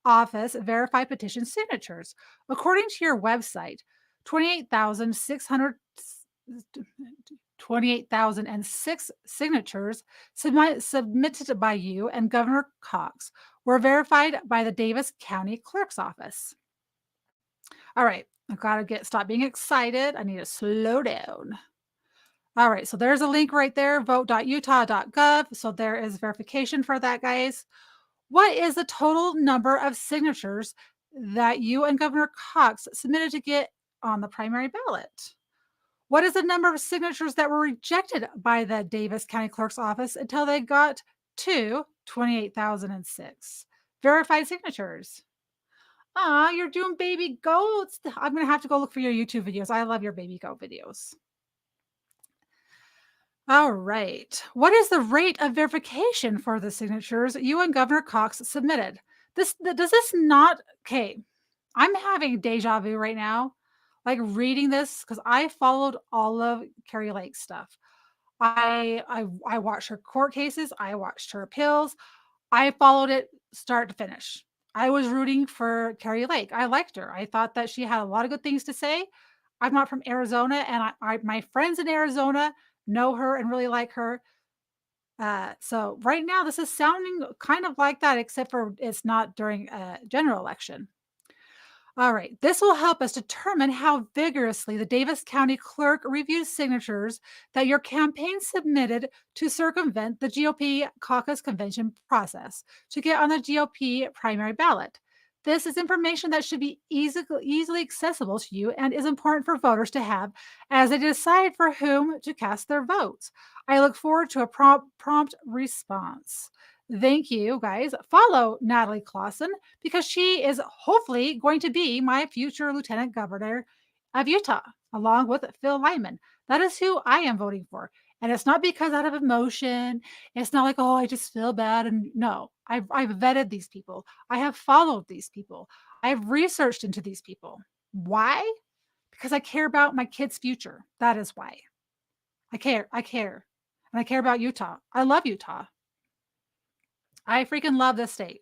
Office verify petition signatures. According to your website, 28,600 28,006 signatures submitted by you and Governor Cox were verified by the Davis County Clerk's Office. All right, I gotta stop being excited. I need to slow down. All right, so there's a link right there, vote.utah.gov. So there is verification for that, guys. What is the total number of signatures that you and Governor Cox submitted to get on the primary ballot? What is the number of signatures that were rejected by the Davis County Clerk's Office until they got to 28,006 verified signatures? Ah, you're doing baby goats. I'm gonna have to go look for your YouTube videos. I love your baby goat videos. All right. What is the rate of verification for the signatures you and Governor Cox submitted? Does this not okay? I'm having deja vu right now, like reading this because I followed all of Carrie Lake's stuff. I watched her court cases. I watched her appeals. I followed it start to finish. I was rooting for Carrie Lake. I liked her. I thought that she had a lot of good things to say. I'm not from Arizona, and my friends in Arizona know her and really like her. So right now, this is sounding kind of like that, except for it's not during a general election. All right. This will help us determine how vigorously the Davis County clerk reviews signatures that your campaign submitted to circumvent the GOP caucus convention process to get on the GOP primary ballot. This is information that should be easily accessible to you and is important for voters to have as they decide for whom to cast their votes. I look forward to a prompt response. Thank you, guys. Follow Natalie Clausen because she is hopefully going to be my future lieutenant governor of Utah, along with Phil Lyman. That is who I am voting for. And it's not because out of emotion. It's not like, oh, I just feel bad. And no, I've vetted these people. I have followed these people. I've researched into these people. Why? Because I care about my kids' future. That is why. I care. I care. And I care about Utah. I love Utah. I freaking love this state.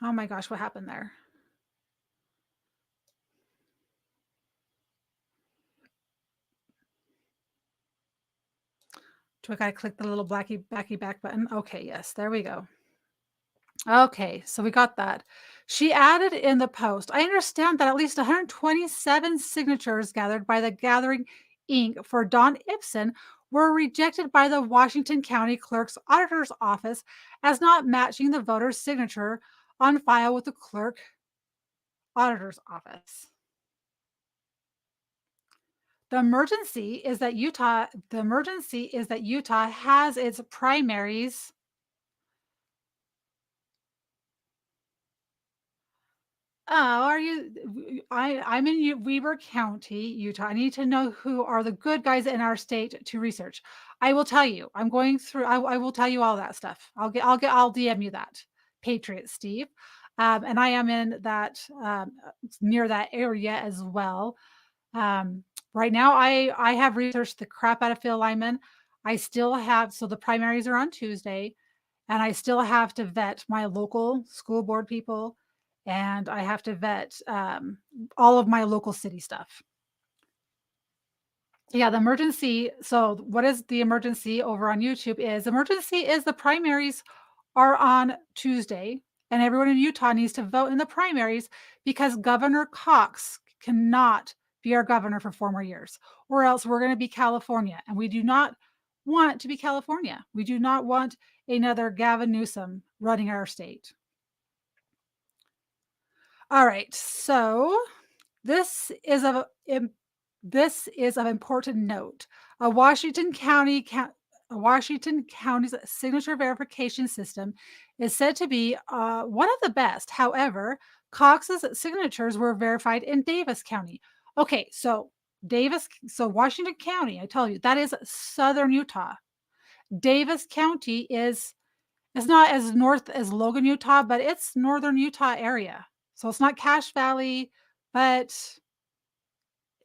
Oh my gosh, what happened there? Do I gotta click the little blacky back button? Okay, yes, there we go. Okay, so we got that. She added in the post, I understand that at least 127 signatures gathered by the Gathering Inc. for Don Ibsen were rejected by the Washington County Clerk's Auditor's Office as not matching the voter's signature on file with the Clerk Auditor's Office. The emergency is that Utah has its primaries. Oh, are you I'm in Weber County, Utah. I need to know who are the good guys in our state to research. I will tell you. I'm going through I will tell you all that stuff. I'll DM you that. Patriot Steve. And I am in that near that area as well. Right now, I have researched the crap out of Phil Lyman. I still have so the primaries are on Tuesday, and I still have to vet my local school board people, and I have to vet all of my local city stuff. Yeah, the emergency. So, what is the emergency over on YouTube? Is emergency is the primaries are on Tuesday, and everyone in Utah needs to vote in the primaries because Governor Cox cannot be our governor for 4 more years, or else we're going to be California, and we do not want to be California. We do not want another Gavin Newsom running our state. All right, so this is of this is of important note. A Washington County a Washington County's signature verification system is said to be one of the best. However, Cox's signatures were verified in Davis County. Okay, so Washington County, I tell you, that is southern Utah. Davis County is not as north as Logan, Utah, but it's northern Utah area. So it's not Cache Valley, but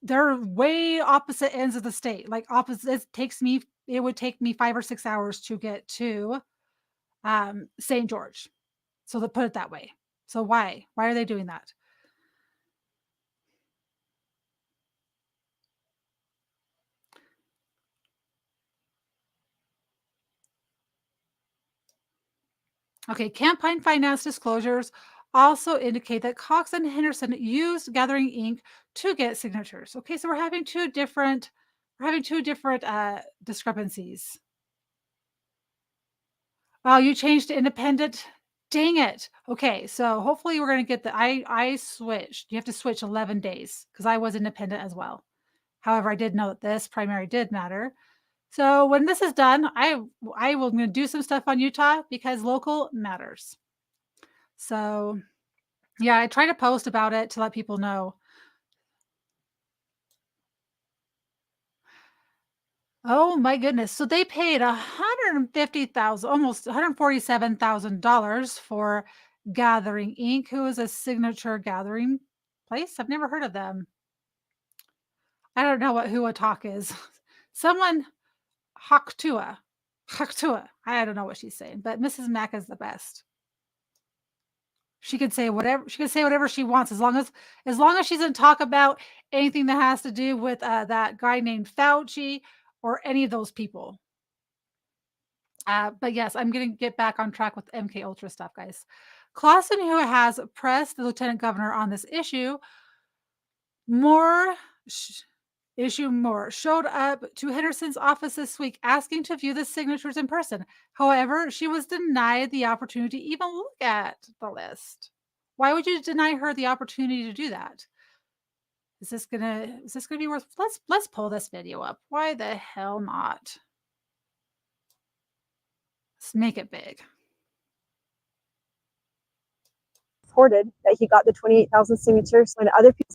they're way opposite ends of the state. Like opposite it would take me 5 or 6 hours to get to St. George. So to put it that way. So why? Why are they doing that? Okay, campaign finance disclosures also indicate that Cox and Henderson used Gathering Inc. to get signatures. Okay, so we're having two different discrepancies. Oh, you changed to independent? Dang it. Okay, so hopefully we're gonna get I switched. You have to switch 11 days because I was independent as well. However, I did know that this primary did matter. So when this is done, I will gonna do some stuff on Utah because local matters. So yeah, I try to post about it to let people know. Oh my goodness. So they paid 150,000, almost $147,000 for Gathering Inc., who is a signature gathering place. I've never heard of them. I don't know what Hua Talk is. Someone Haktua. Haktua. I don't know what she's saying, but Mrs. Mack is the best. She can say whatever she wants as long as she doesn't talk about anything that has to do with that guy named Fauci or any of those people. But yes, I'm gonna get back on track with MK Ultra stuff, guys. Clausen, who has pressed the lieutenant governor on this more sh- issue, showed up to Henderson's office this week asking to view the signatures in person. However, she was denied the opportunity to even look at the list. Why would you deny her the opportunity to do that? Is this gonna be worth? Let's pull this video up. Why the hell not? Let's make it big. Reported that he got the 28,000 signatures when other people.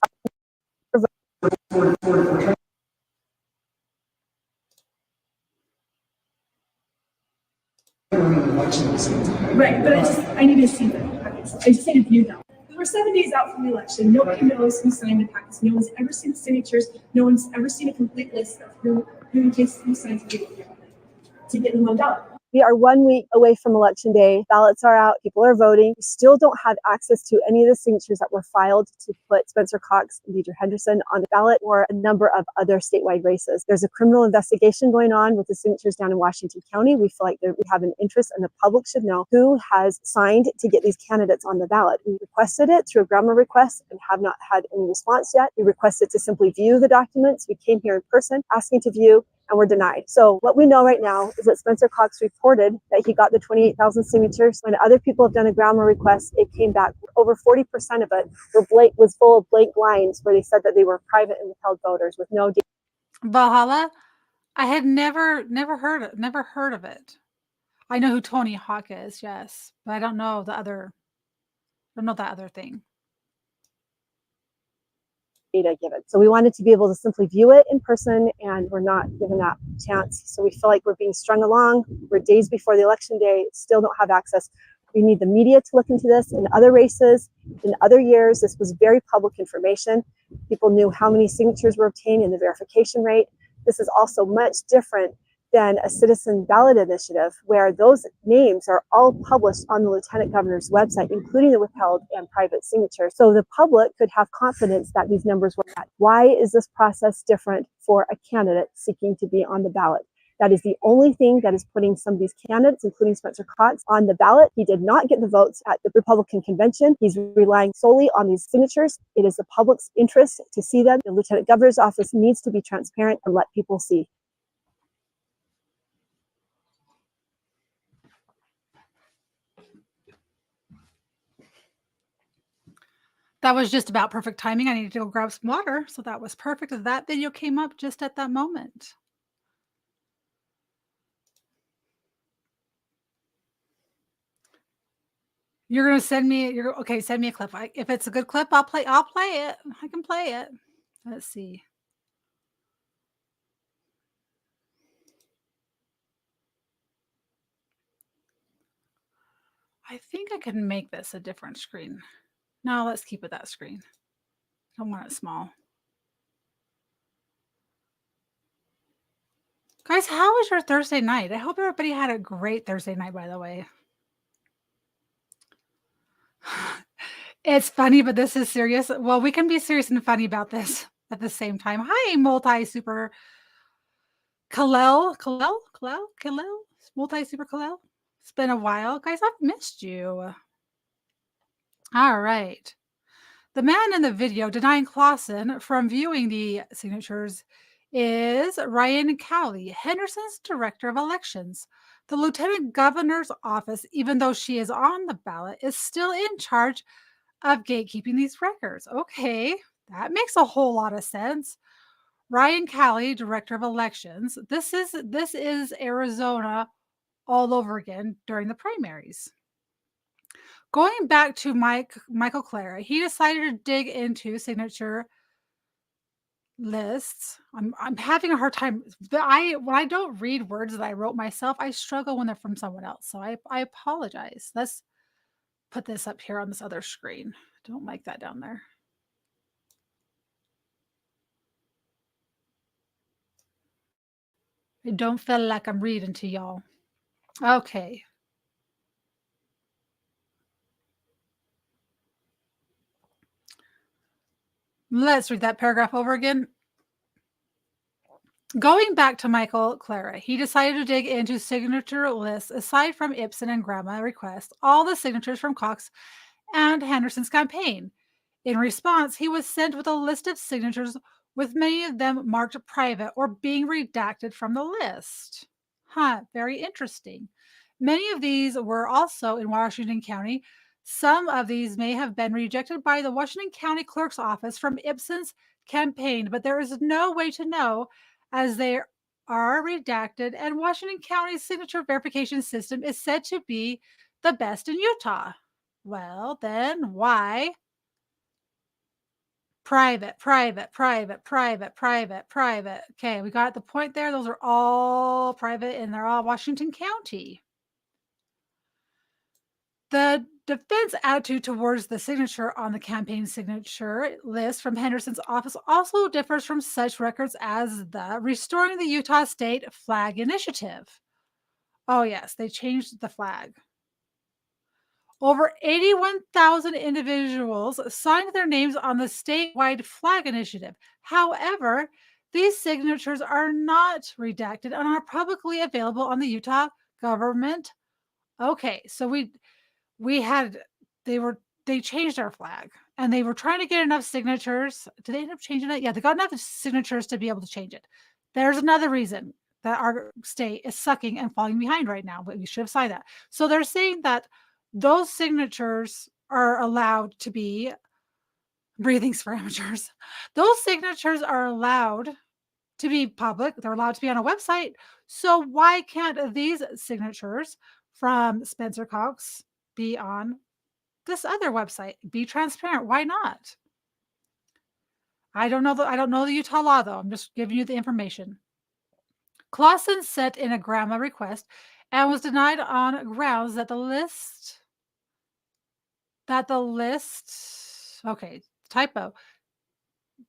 Right, but I need to see them. I just need to view them. We're 7 days out from the election. Nobody knows who signed the packets. No one's ever seen the signatures. No one's ever seen a complete list of who signed to get them on ballot. We are 1 week away from election day. Ballots are out. People are voting. We still don't have access to any of the signatures that were filed to put Spencer Cox and Deidre Henderson on the ballot or a number of other statewide races. There's a criminal investigation going on with the signatures down in Washington County. We feel like we have an interest and the public should know who has signed to get these candidates on the ballot. We requested it through a grammar request and have not had any response yet. We requested to simply view the documents. We came here in person asking to view and were denied. So what we know right now is that Spencer Cox reported that he got the 28,000 signatures. When other people have done a grammar request, it came back over 40% of it was full of blank lines where they said that they were private and withheld voters with no. Valhalla, I had never heard of it. I know who Tony Hawk is, yes, but I don't know that other thing. Data given. So we wanted to be able to simply view it in person and we're not given that chance. So we feel like we're being strung along. We're days before the election day, still don't have access. We need the media to look into this. In other races, in other years, this was very public information. People knew how many signatures were obtained and the verification rate. This is also much different than a citizen ballot initiative where those names are all published on the lieutenant governor's website, including the withheld and private signatures. So the public could have confidence that these numbers were met. Why is this process different for a candidate seeking to be on the ballot? That is the only thing that is putting some of these candidates, including Spencer Cox, on the ballot. He did not get the votes at the Republican convention. He's relying solely on these signatures. It is the public's interest to see them. The lieutenant governor's office needs to be transparent and let people see. That was just about perfect timing. I needed to go grab some water, so that was perfect. That video came up just at that moment. You're gonna send me. Okay. Send me a clip. If it's a good clip, I'll play it. I can play it. Let's see. I think I can make this a different screen. No, let's keep it that screen. I don't want it small. Guys, how was your Thursday night? I hope everybody had a great Thursday night, by the way. It's funny, but this is serious. Well, we can be serious and funny about this at the same time. Hi, multi-super Kalel, multi-super Kalel. It's been a while. Guys, I've missed you. All right. The man in the video denying Clausen from viewing the signatures is Ryan Cowley, Henderson's director of elections. The lieutenant governor's office, even though she is on the ballot, is still in charge of gatekeeping these records. Okay, that makes a whole lot of sense. Ryan Cowley, director of elections. This is Arizona all over again during the primaries. Going back to Michael Clara, he decided to dig into signature lists. I'm having a hard time. When I don't read words that I wrote myself, I struggle when they're from someone else. So I apologize. Let's put this up here on this other screen. Don't like that down there. I don't feel like I'm reading to y'all. Okay. Let's read that paragraph over again. Going back to Michael Clara, he decided to dig into signature lists aside from Ibsen and Grandma request, all the signatures from Cox and Henderson's campaign. In response, he was sent with a list of signatures, with many of them marked private or being redacted from the list. Very interesting. Many of these were also in Washington County. Some of these may have been rejected by the Washington County Clerk's Office from Ibsen's campaign, but there is no way to know as they are redacted, and Washington County's signature verification system is said to be the best in Utah. Well, then why private, private, private, private, private, private? Okay, we got the point there. Those are all private and they're all Washington County. The defense attitude towards the signature on the campaign signature list from Henderson's office also differs from such records as the Restoring the Utah State Flag Initiative. Oh, yes, they changed the flag. Over 81,000 individuals signed their names on the statewide flag initiative. However, these signatures are not redacted and are publicly available on the Utah government. Okay, so they changed our flag and they were trying to get enough signatures. Did they end up changing it? Yeah, they got enough signatures to be able to change it. There's another reason that our state is sucking and falling behind right now, but we should have signed that. So they're saying that those signatures are allowed to be breathings for amateurs. Those signatures are allowed to be public. They're allowed to be on a website. So why can't these signatures from Spencer Cox be on this other website? Be transparent. Why not? I don't know the Utah law though. I'm just giving you the information. Clausen sent in a grandma request and was denied on grounds that the list okay, typo.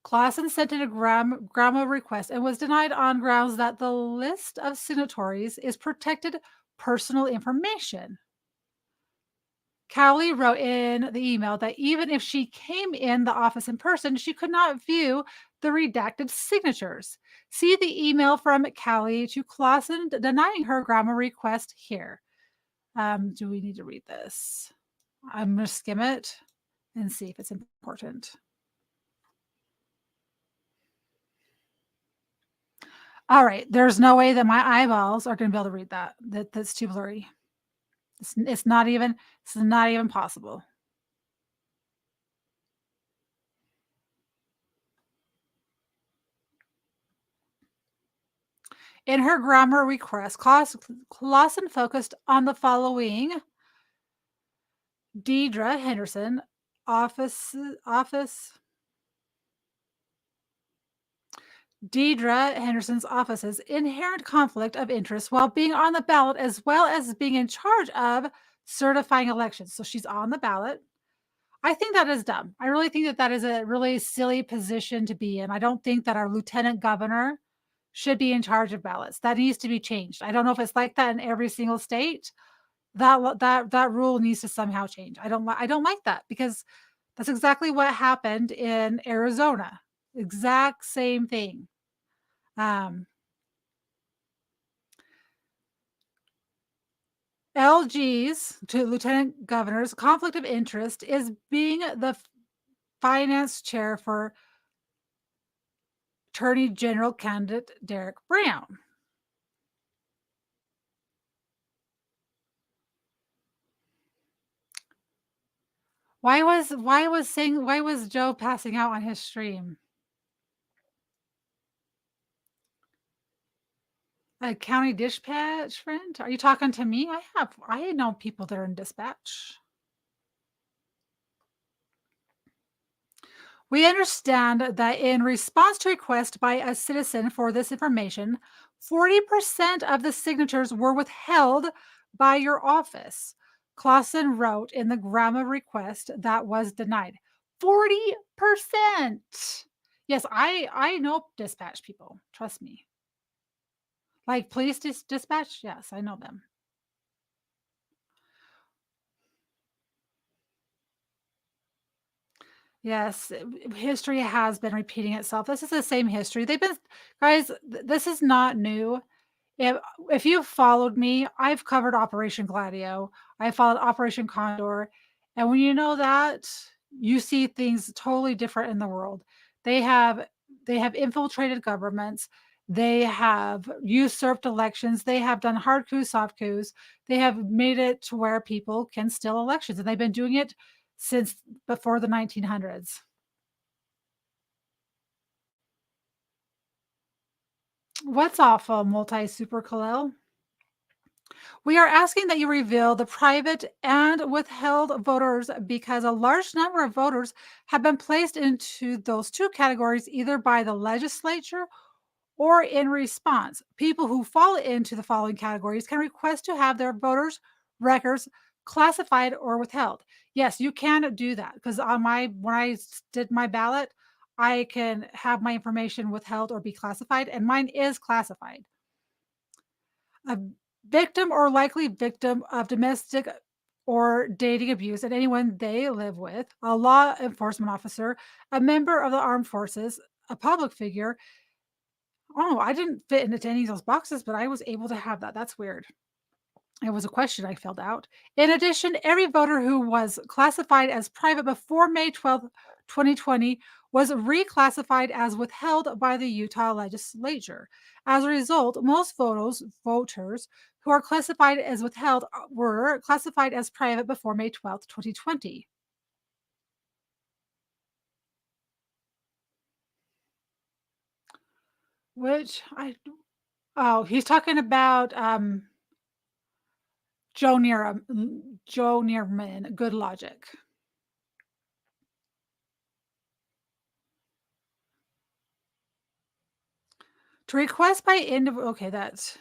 Clausen sent in a grandma request and was denied on grounds that the list of signatories is protected personal information. Cowley wrote in the email that even if she came in the office in person, she could not view the redacted signatures. See the email from Cowley to Clausen denying her grandma request here. Do we need to read this? I'm going to skim it and see if it's important. All right, there's no way that my eyeballs are going to be able to read that. That's too blurry. It's not even possible. In her grammar request, Clausen focused on the following: Deidre Henderson, office. Deidre Henderson's office's inherent conflict of interest while being on the ballot, as well as being in charge of certifying elections. So she's on the ballot. I think that is dumb. I really think that is a really silly position to be in. I don't think that our lieutenant governor should be in charge of ballots. That needs to be changed. I don't know if it's like that in every single state. That rule needs to somehow change. I don't like that because that's exactly what happened in Arizona. Exact same thing. LG's to lieutenant governors conflict of interest is being the finance chair for Attorney General candidate Derek Brown. Why was Joe passing out on his stream? A county dispatch friend? Are you talking to me? I know people that are in dispatch. We understand that in response to a request by a citizen for this information, 40% of the signatures were withheld by your office. Clausen wrote in the grandma request that was denied. 40%. Yes, I know dispatch people. Trust me. Like police dispatch? Yes, I know them. Yes, history has been repeating itself. This is the same history. They've been guys, this is not new. If if you've followed me, I've covered Operation Gladio. I followed Operation Condor, and when you know that, you see things totally different in the world. They have they have infiltrated governments. They have usurped elections. They have done hard coups, soft coups. They have made it to where people can steal elections, and they've been doing it since before the 1900s. What's awful, multi super Kalel? We are asking that you reveal the private and withheld voters because a large number of voters have been placed into those two categories either by the legislature or in response. People who fall into the following categories can request to have their voters' records classified or withheld. Yes, you can do that because on my when I did my ballot, I can have my information withheld or be classified, and mine is classified. A victim or likely victim of domestic or dating abuse and anyone they live with, a law enforcement officer, a member of the armed forces, a public figure. Oh, I didn't fit into any of those boxes, but I was able to have that. That's weird. It was a question I filled out. In addition, every voter who was classified as private before May 12th, 2020 was reclassified as withheld by the Utah legislature. As a result, most voters who are classified as withheld were classified as private before May 12th, 2020. Which I oh, he's talking about Joe Neerman, Good Logic. To request by individual, okay, that's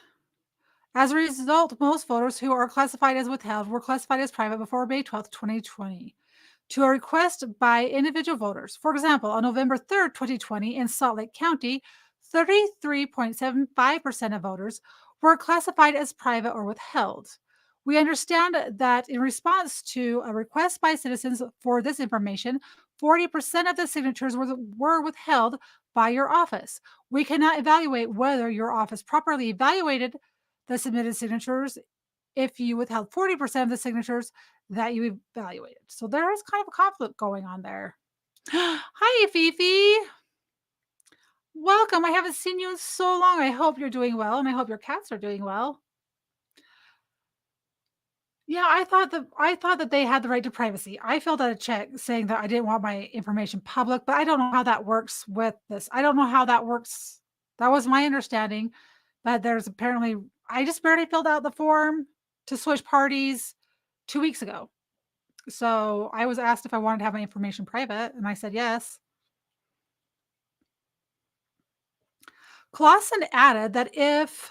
as a result, most voters who are classified as withheld were classified as private before May 12th, 2020. To a request by individual voters, for example, on November 3rd, 2020, in Salt Lake County, 33.75% of voters were classified as private or withheld. We understand that in response to a request by citizens for this information, 40% of the signatures were withheld by your office. We cannot evaluate whether your office properly evaluated the submitted signatures if you withheld 40% of the signatures that you evaluated. So there is kind of a conflict going on there. Hi, Fifi. Welcome. I haven't seen you in so long. I hope you're doing well, and I hope your cats are doing well. Yeah, I thought that they had the right to privacy. I filled out a check saying that I didn't want my information public, but I don't know how that works with this. I don't know how that works. That was my understanding, but there's apparently I just barely filled out the form to switch parties 2 weeks ago. So I was asked if I wanted to have my information private, and I said yes. Clausen added that if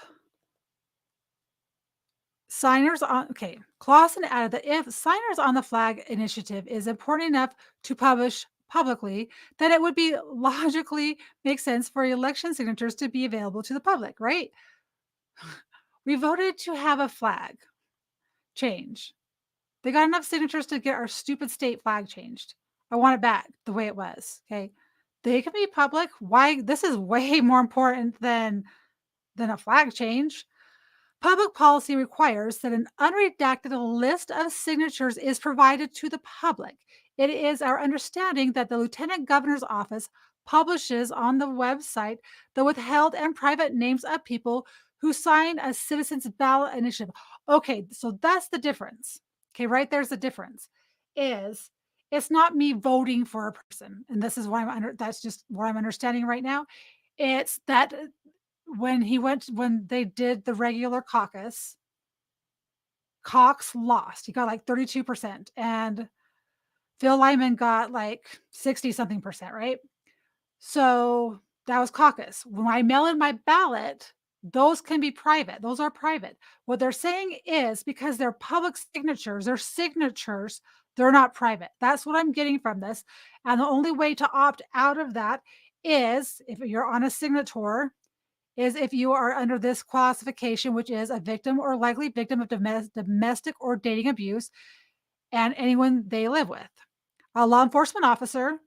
Clausen added that if signers on the flag initiative is important enough to publish publicly, then it would be logically make sense for election signatures to be available to the public, right? We voted to have a flag change. They got enough signatures to get our stupid state flag changed. I want it back the way it was. Okay. They can be public. Why? This is way more important than a flag change. Public policy requires that an unredacted list of signatures is provided to the public. It is our understanding that the Lieutenant Governor's office publishes on the website the withheld and private names of people who sign a citizen's ballot initiative. Okay, so that's the difference. Okay, right there's the difference. Is it's not me voting for a person, and this is what that's just what I'm understanding right now. It's that when they did the regular caucus, Cox lost. He got like 32%, and Phil Lyman got like 60 something percent, right? So that was caucus. When I mail in my ballot, those can be private. Those are private. What they're saying is because they're public signatures, they're not private. That's what I'm getting from this. And the only way to opt out of that is if you're on a signator, is if you are under this classification, which is a victim or likely victim of domestic or dating abuse, and anyone they live with. A law enforcement officer,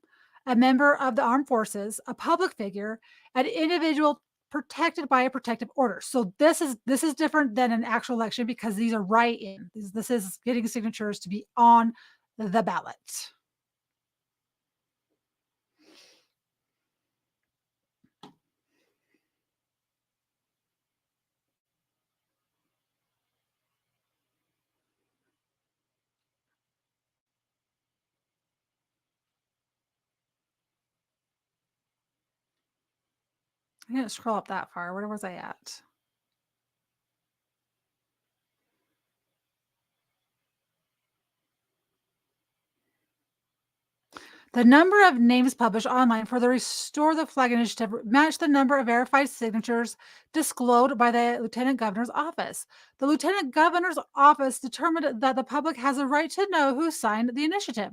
a member of the armed forces, a public figure, an individual protected by a protective order. So this is different than an actual election because these are write-in. This is getting signatures to be on the ballot. I didn't scroll up that far. Where was I at? The number of names published online for the Restore the Flag initiative matched the number of verified signatures disclosed by the Lieutenant Governor's office. The Lieutenant Governor's office determined that the public has a right to know who signed the initiative.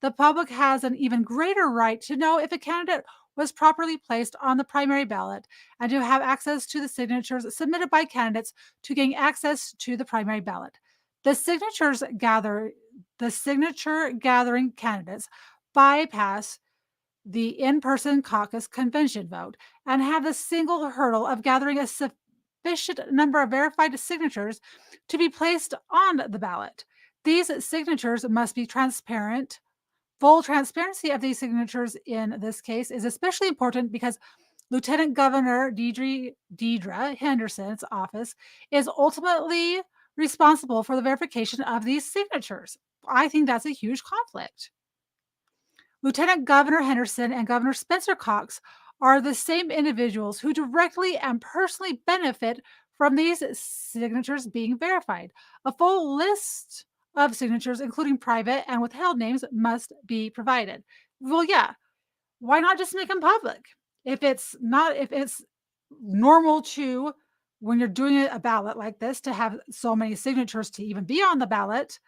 The public has an even greater right to know if a candidate was properly placed on the primary ballot and to have access to the signatures submitted by candidates to gain access to the primary ballot. The signature gathering candidates bypass the in-person caucus convention vote and have the single hurdle of gathering a sufficient number of verified signatures to be placed on the ballot. These signatures must be transparent. Full transparency of these signatures in this case is especially important because Lieutenant Governor Deidre Henderson's office is ultimately responsible for the verification of these signatures. I think that's a huge conflict. Lieutenant Governor Henderson and Governor Spencer Cox are the same individuals who directly and personally benefit from these signatures being verified. A full list of signatures, including private and withheld names, must be provided. Well, yeah, why not just make them public? If it's normal to, when you're doing a ballot like this, to have so many signatures to even be on the ballot,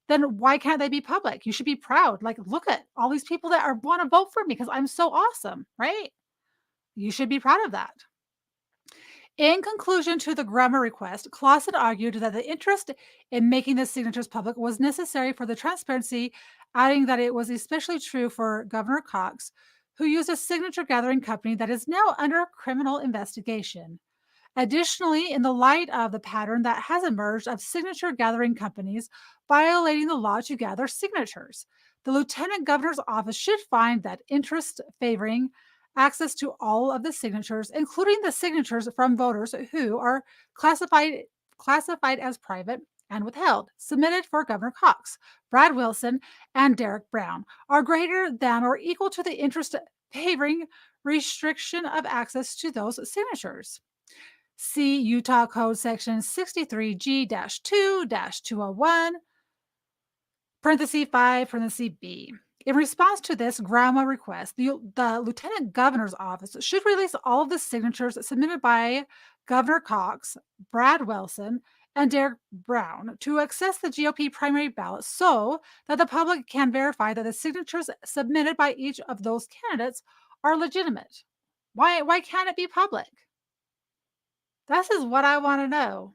then why can't they be public? You should be proud. Like, look at all these people that want to vote for me because I'm so awesome, right? You should be proud of that. In conclusion to the grammar request, Clausen argued that the interest in making the signatures public was necessary for the transparency, adding that it was especially true for Governor Cox, who used a signature gathering company that is now under criminal investigation. Additionally, in the light of the pattern that has emerged of signature gathering companies violating the law to gather signatures, the Lieutenant Governor's office should find that interest favoring access to all of the signatures, including the signatures from voters who are classified as private and withheld, submitted for Governor Cox, Brad Wilson, and Derek Brown, are greater than or equal to the interest favoring restriction of access to those signatures. See Utah Code Section 63G-2-201, parenthesis 5, parenthesis B. In response to this grammar request, the Lieutenant Governor's office should release all of the signatures submitted by Governor Cox, Brad Wilson, and Derek Brown to access the GOP primary ballot so that the public can verify that the signatures submitted by each of those candidates are legitimate. Why can't it be public? This is what I want to know.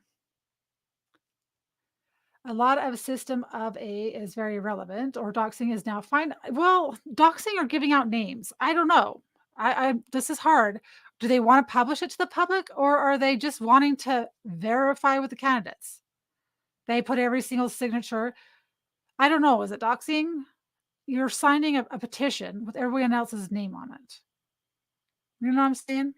A lot of system of A is very relevant, or doxing is now fine. Well, doxing or giving out names. I don't know. This is hard. Do they want to publish it to the public, or are they just wanting to verify with the candidates? They put every single signature. I don't know. Is it doxing? You're signing a petition with everyone else's name on it. You know what I'm saying?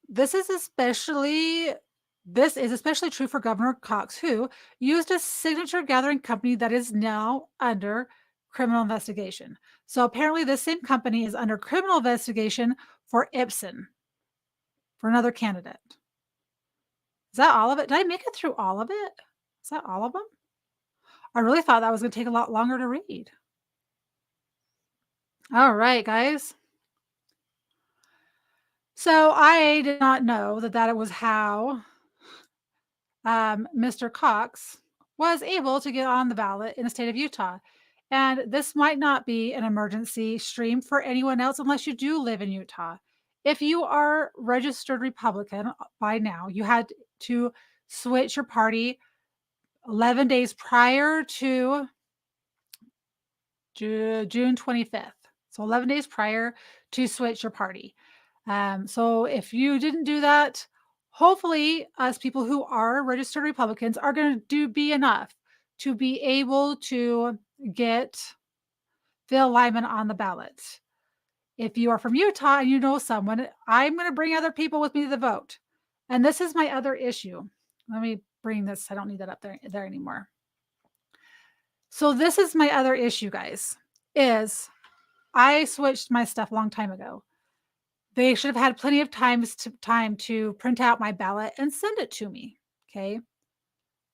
This is especially this is especially true for Governor Cox, who used a signature gathering company that is now under criminal investigation. So apparently this same company is under criminal investigation for Ipsen, for another candidate. Is that all of it? Did I make it through all of it? Is that all of them? I really thought that was going to take a lot longer to read. All right, guys. So I did not know that it was how Mr. Cox was able to get on the ballot in the state of Utah. And this might not be an emergency stream for anyone else unless you do live in Utah. If you are registered Republican by now, you had to switch your party 11 days prior to June 25th. So 11 days prior to switch your party. So if you didn't do that, hopefully us people who are registered Republicans are going to be enough to be able to get Phil Lyman on the ballot. If you are from Utah and you know someone, I'm going to bring other people with me to the vote. And this is my other issue. Let me bring this. I don't need that up there anymore. So this is my other issue, guys, is I switched my stuff a long time ago. They should have had plenty of time to print out my ballot and send it to me. Okay.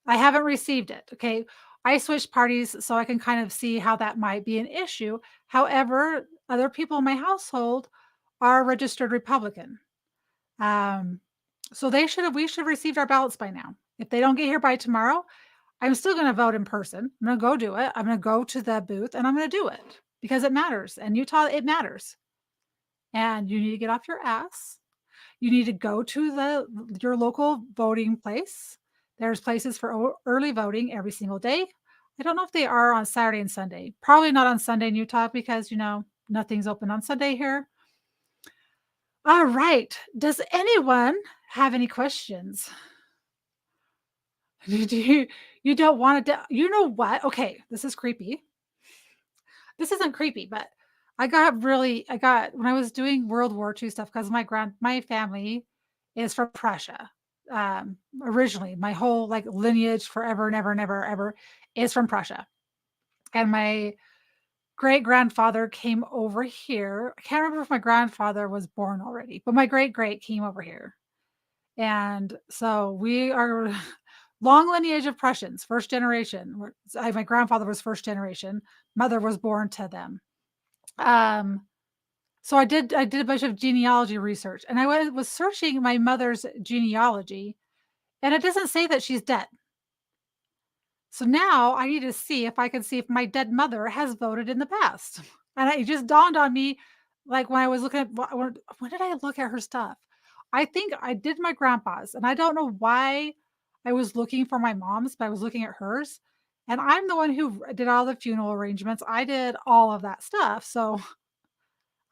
I haven't received it. Okay. I switched parties so I can kind of see how that might be an issue. However, other people in my household are registered Republican. So we should have received our ballots by now. If they don't get here by tomorrow, I'm still going to vote in person. I'm going to go do it. I'm going to go to the booth and I'm going to do it because it matters. And Utah, it matters. And you need to get off your ass. You need to go to your local voting place. There's places for early voting every single day. I don't know if they are on Saturday and Sunday. Probably not on Sunday in Utah because, nothing's open on Sunday here. All right. Does anyone have any questions? You don't want to, you know what? Okay, this is creepy. This isn't creepy, but when I was doing World War II stuff, because my family is from Prussia. Originally, my whole lineage forever and ever and ever, ever is from Prussia. And my great grandfather came over here. I can't remember if my grandfather was born already, but my great came over here. And so we are long lineage of Prussians, first generation. My grandfather was first generation. Mother was born to them. So I did a bunch of genealogy research, and I was searching my mother's genealogy, and it doesn't say that she's dead. So now I need to see if I can see if my dead mother has voted in the past. And it just dawned on me, when I was looking at when did I look at her stuff? I think I did my grandpa's, and I don't know why I was looking for my mom's, but I was looking at hers. And I'm the one who did all the funeral arrangements. I did all of that stuff. So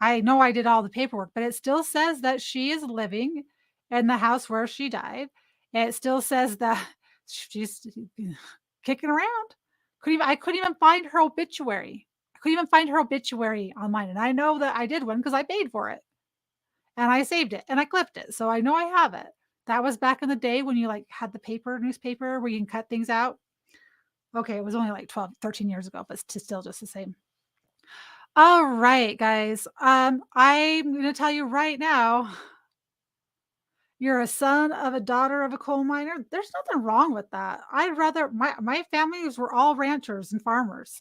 I know I did all the paperwork, but it still says that she is living in the house where she died. It still says that she's kicking around. I couldn't even find her obituary. I couldn't even find her obituary online. And I know that I did one because I paid for it. And I saved it and I clipped it. So I know I have it. That was back in the day when you had the newspaper where you can cut things out. Okay, it was only 12, 13 years ago, but it's still just the same. All right, guys. I'm going to tell you right now, you're a son of a daughter of a coal miner. There's nothing wrong with that. I'd rather my families were all ranchers and farmers.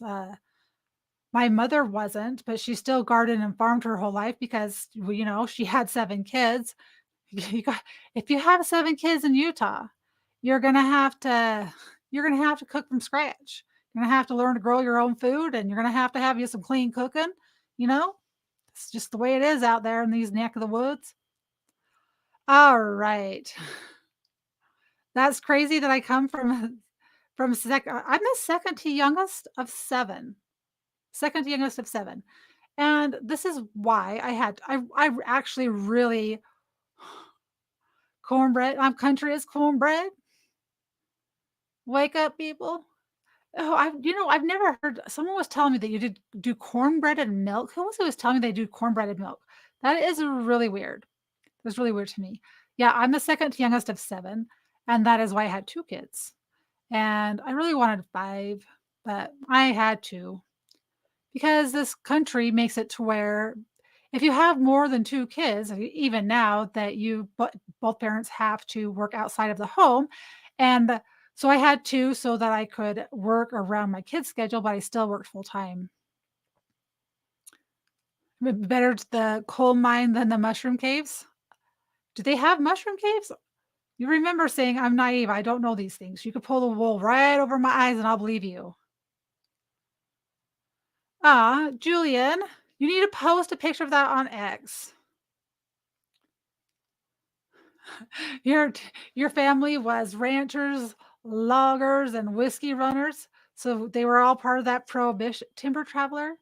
My mother wasn't, but she still gardened and farmed her whole life because she had 7 kids. If you have 7 kids in Utah, you're gonna have to cook from scratch. You're gonna have to learn to grow your own food, and you're gonna have you some clean cooking. It's just the way it is out there in these neck of the woods. All right. That's crazy that I come from I'm the second to youngest of 7. Second to youngest of 7. And this is why I actually really cornbread, I'm country as cornbread. Wake up, people. Oh, I've never heard someone was telling me that you did do cornbread and milk. Who was it was telling me they do cornbread and milk? That is really weird. That's really weird to me. Yeah, I'm the second youngest of 7, and that is why I had 2 kids. And I really wanted 5, but I had to because this country makes it to where if you have more than 2 kids, even now that both parents have to work outside of the home, and so I had 2 so that I could work around my kids' schedule, but I still worked full time. Better the coal mine than the mushroom caves? Do they have mushroom caves? You remember saying, "I'm naive, I don't know these things. You could pull the wool right over my eyes and I'll believe you." Ah, Julian, you need to post a picture of that on X. Your your family was ranchers, loggers, and whiskey runners, so they were all part of that prohibition timber traveler?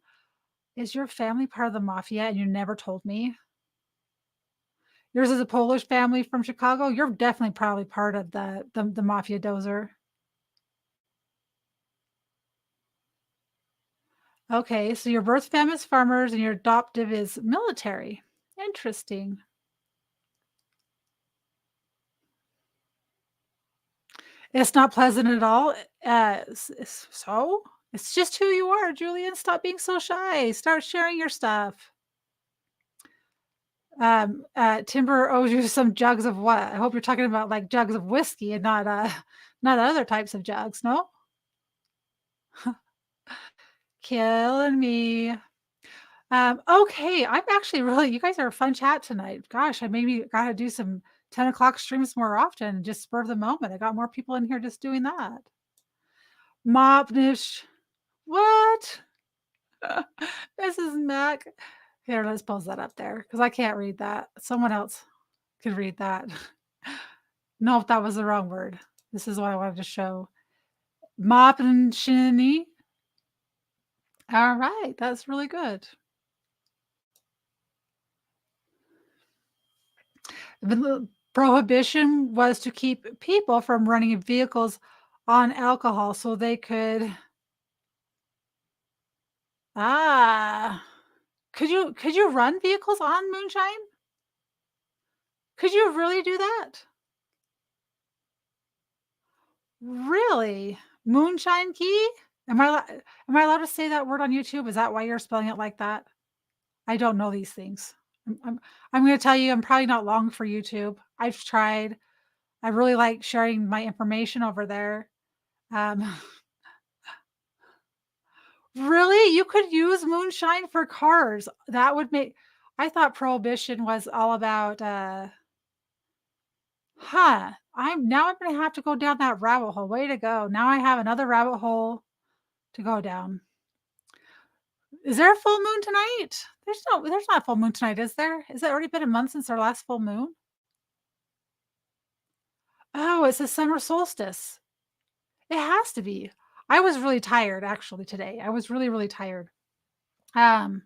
Is your family part of the mafia and you never told me? Yours is a Polish family from Chicago? You're definitely probably part of the mafia dozer. Okay, so your birth family is farmers and your adoptive is military. Interesting. It's not pleasant at all. So? It's just who you are, Julian. Stop being so shy. Start sharing your stuff. Timber owes you some jugs of what? I hope you're talking about like jugs of whiskey and not not other types of jugs, no? Killing me. Okay, I'm actually really you guys are a fun chat tonight. Gosh, I maybe gotta do some 10 o'clock streams more often, just spur of the moment. I got more people in here just doing that. Mopnish. What? Mrs. Mac. Here, let's post that up there because I can't read that. Someone else could read that. No, if that was the wrong word. This is what I wanted to show. Mopnishini. All right, that's really good. The prohibition was to keep people from running vehicles on alcohol so they could ah, could you run vehicles on moonshine? Could you really do that? Really? Moonshine key? Am I allowed to say that word on YouTube? Is that why you're spelling it like that? I don't know these things. I'm gonna tell you, I'm probably not long for YouTube. I've tried. I really like sharing my information over there. Um, really? You could use moonshine for cars. That would make I thought prohibition was all about, huh, I'm gonna have to go down that rabbit hole. Way to go. Now I have another rabbit hole to go down. Is there a full moon tonight? There's not a full moon tonight, is there? Has it already been a month since our last full moon? Oh, it's the summer solstice. It has to be. I was really tired actually today. I was really, really tired. Um,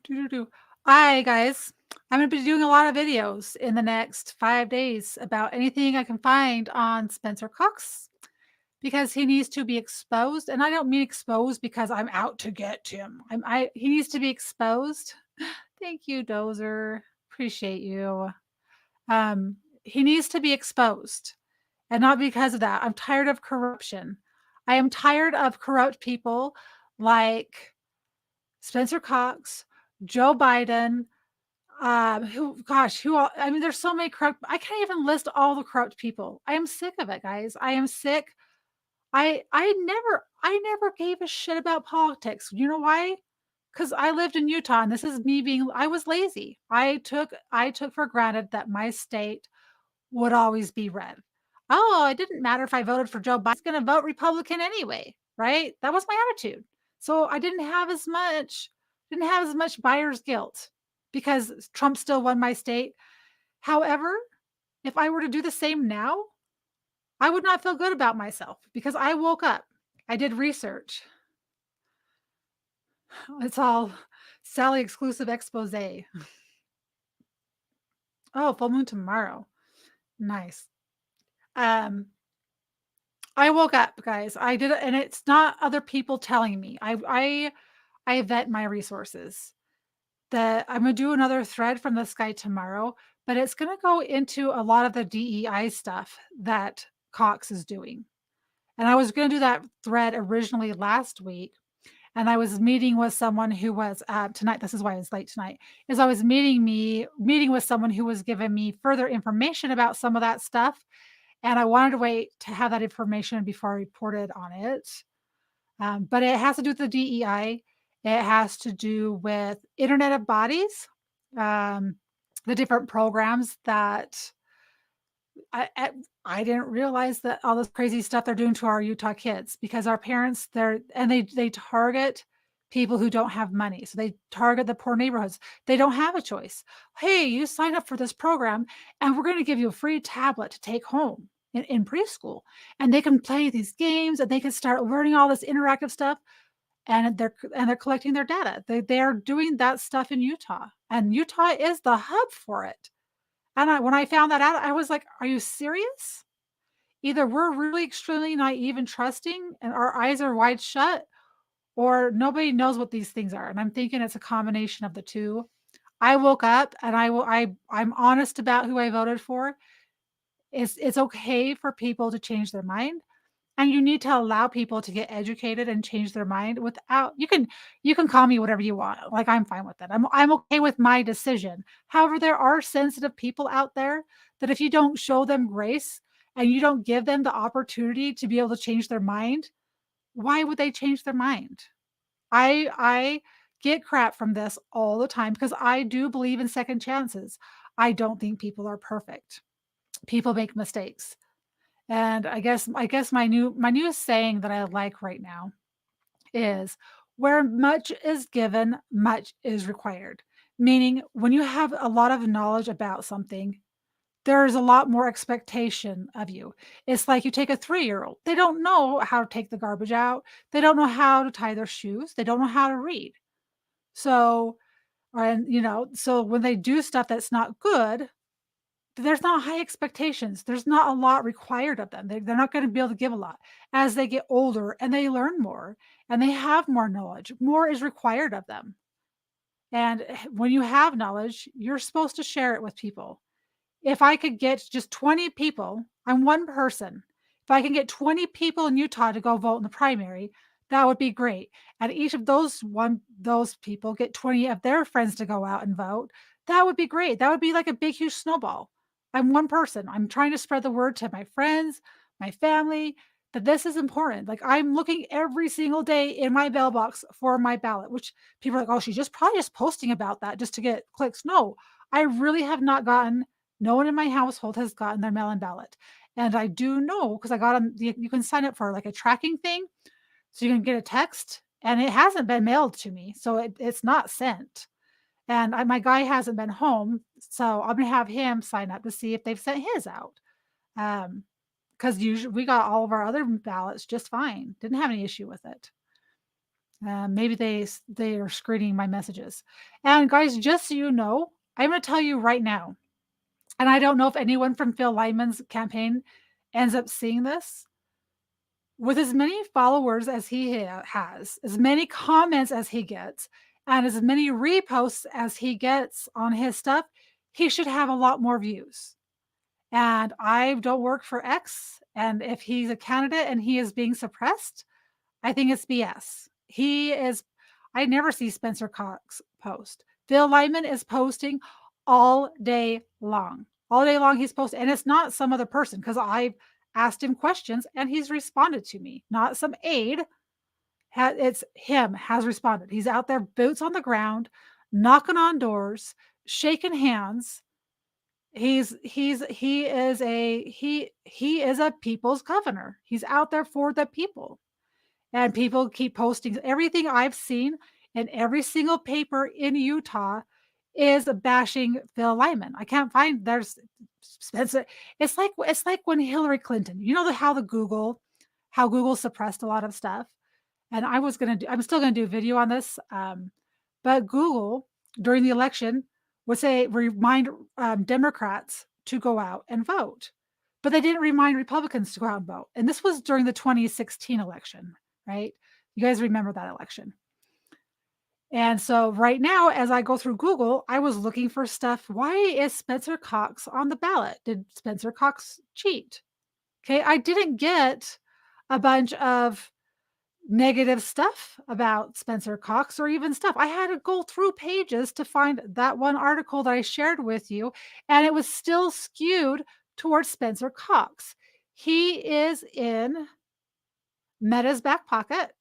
doo-doo-doo. Hi guys. I'm gonna be doing a lot of videos in the next 5 days about anything I can find on Spencer Cox because he needs to be exposed. And I don't mean exposed because I'm out to get him. He needs to be exposed. Thank you, Dozer. Appreciate you. He needs to be exposed. And not because of that. I'm tired of corruption. I am tired of corrupt people like Spencer Cox, Joe Biden, who all, I mean, there's so many corrupt, I can't even list all the corrupt people. I am sick of it, guys. I am sick. I never gave a shit about politics. You know why? Because I lived in Utah and this is me being I was lazy. I took for granted that my state would always be red. Oh, it didn't matter if I voted for Joe Biden. Gonna vote Republican anyway, right? That was my attitude. So I didn't have as much buyer's guilt because Trump still won my state. However, If I were to do the same now, I would not feel good about myself because I woke up. I did research. It's all Sally exclusive expose. Oh, full moon tomorrow. Nice. Um, I woke up, guys. I did it, and it's not other people telling me. I vet my resources. That I'm gonna do another thread from this guy tomorrow, but it's gonna go into a lot of the DEI stuff that Cox is doing. And I was gonna do that thread originally last week, and I was meeting with someone who was tonight. This is why I was late tonight. Is I was meeting with someone who was giving me further information about some of that stuff, and I wanted to wait to have that information before I reported on it. But it has to do with the DEI. It has to do with Internet of Bodies, um, the different programs that I I didn't realize that all this crazy stuff they're doing to our Utah kids because our parents they target people who don't have money. So they target the poor neighborhoods. They don't have a choice. Hey, you sign up for this program and we're going to give you a free tablet to take home in preschool. And they can play these games and they can start learning all this interactive stuff and they're collecting their data. They are doing that stuff in Utah. And Utah is the hub for it. And when I found that out, I was like, "Are you serious? Either we're really extremely naive and trusting and our eyes are wide shut, or nobody knows what these things are." And I'm thinking it's a combination of the 2. I woke up and I'm honest about who I voted for. It's okay for people to change their mind, and you need to allow people to get educated and change their mind without you can call me whatever you want. Like, I'm fine with it. I'm okay with my decision. However, there are sensitive people out there that if you don't show them grace and you don't give them the opportunity to be able to change their mind, why would they change their mind? I get crap from this all the time because I do believe in second chances. I don't think people are perfect. People make mistakes. And I guess my newest saying that I like right now is where much is given, much is required. Meaning when you have a lot of knowledge about something, there's a lot more expectation of you. It's like you take a 3-year-old. They don't know how to take the garbage out. They don't know how to tie their shoes. They don't know how to read. So, so when they do stuff that's not good, there's not high expectations. There's not a lot required of them. They're not gonna be able to give a lot. As they get older and they learn more and they have more knowledge, more is required of them. And when you have knowledge, you're supposed to share it with people. If I could get just 20 people, I'm one person. If I can get 20 people in Utah to go vote in the primary, that would be great. And each of those people get 20 of their friends to go out and vote. That would be great. That would be like a big, huge snowball. I'm one person. I'm trying to spread the word to my friends, my family, that this is important. Like, I'm looking every single day in my mailbox for my ballot, which people are like, oh, she's just probably just posting about that just to get clicks. No, I really have not gotten no one in my household has gotten their mail-in ballot. And I do know because I got on you can sign up for like a tracking thing. So you can get a text and it hasn't been mailed to me. So it's not sent. And my guy hasn't been home. So I'm gonna have him sign up to see if they've sent his out. Because usually we got all of our other ballots just fine. Didn't have any issue with it. Maybe they are screening my messages. And guys, just so you know, I'm gonna tell you right now, and I don't know if anyone from Phil Lyman's campaign ends up seeing this. With as many followers as he has, as many comments as he gets, and as many reposts as he gets on his stuff, he should have a lot more views. And I don't work for X, and if he's a candidate and he is being suppressed, I think it's BS. He is I never see Spencer Cox post. Phil Lyman is posting all day long. All day long he's posting, and it's not some other person because I've asked him questions and he's responded to me, not some aide. It's him has responded. He's out there, boots on the ground, knocking on doors, shaking hands. He is a people's governor. He's out there for the people. And people keep posting everything I've seen in every single paper in Utah is bashing Phil Lyman. I can't find there's Spencer. It's like when Hillary Clinton, how how Google suppressed a lot of stuff. And I'm still gonna do a video on this. But Google during the election would say remind Democrats to go out and vote, but they didn't remind Republicans to go out and vote. And this was during the 2016 election, right? You guys remember that election? And so right now, as I go through Google, I was looking for stuff. Why is Spencer Cox on the ballot? Did Spencer Cox cheat? Okay, I didn't get a bunch of negative stuff about Spencer Cox or even stuff. I had to go through pages to find that one article that I shared with you, and it was still skewed towards Spencer Cox. He is in Meta's back pocket.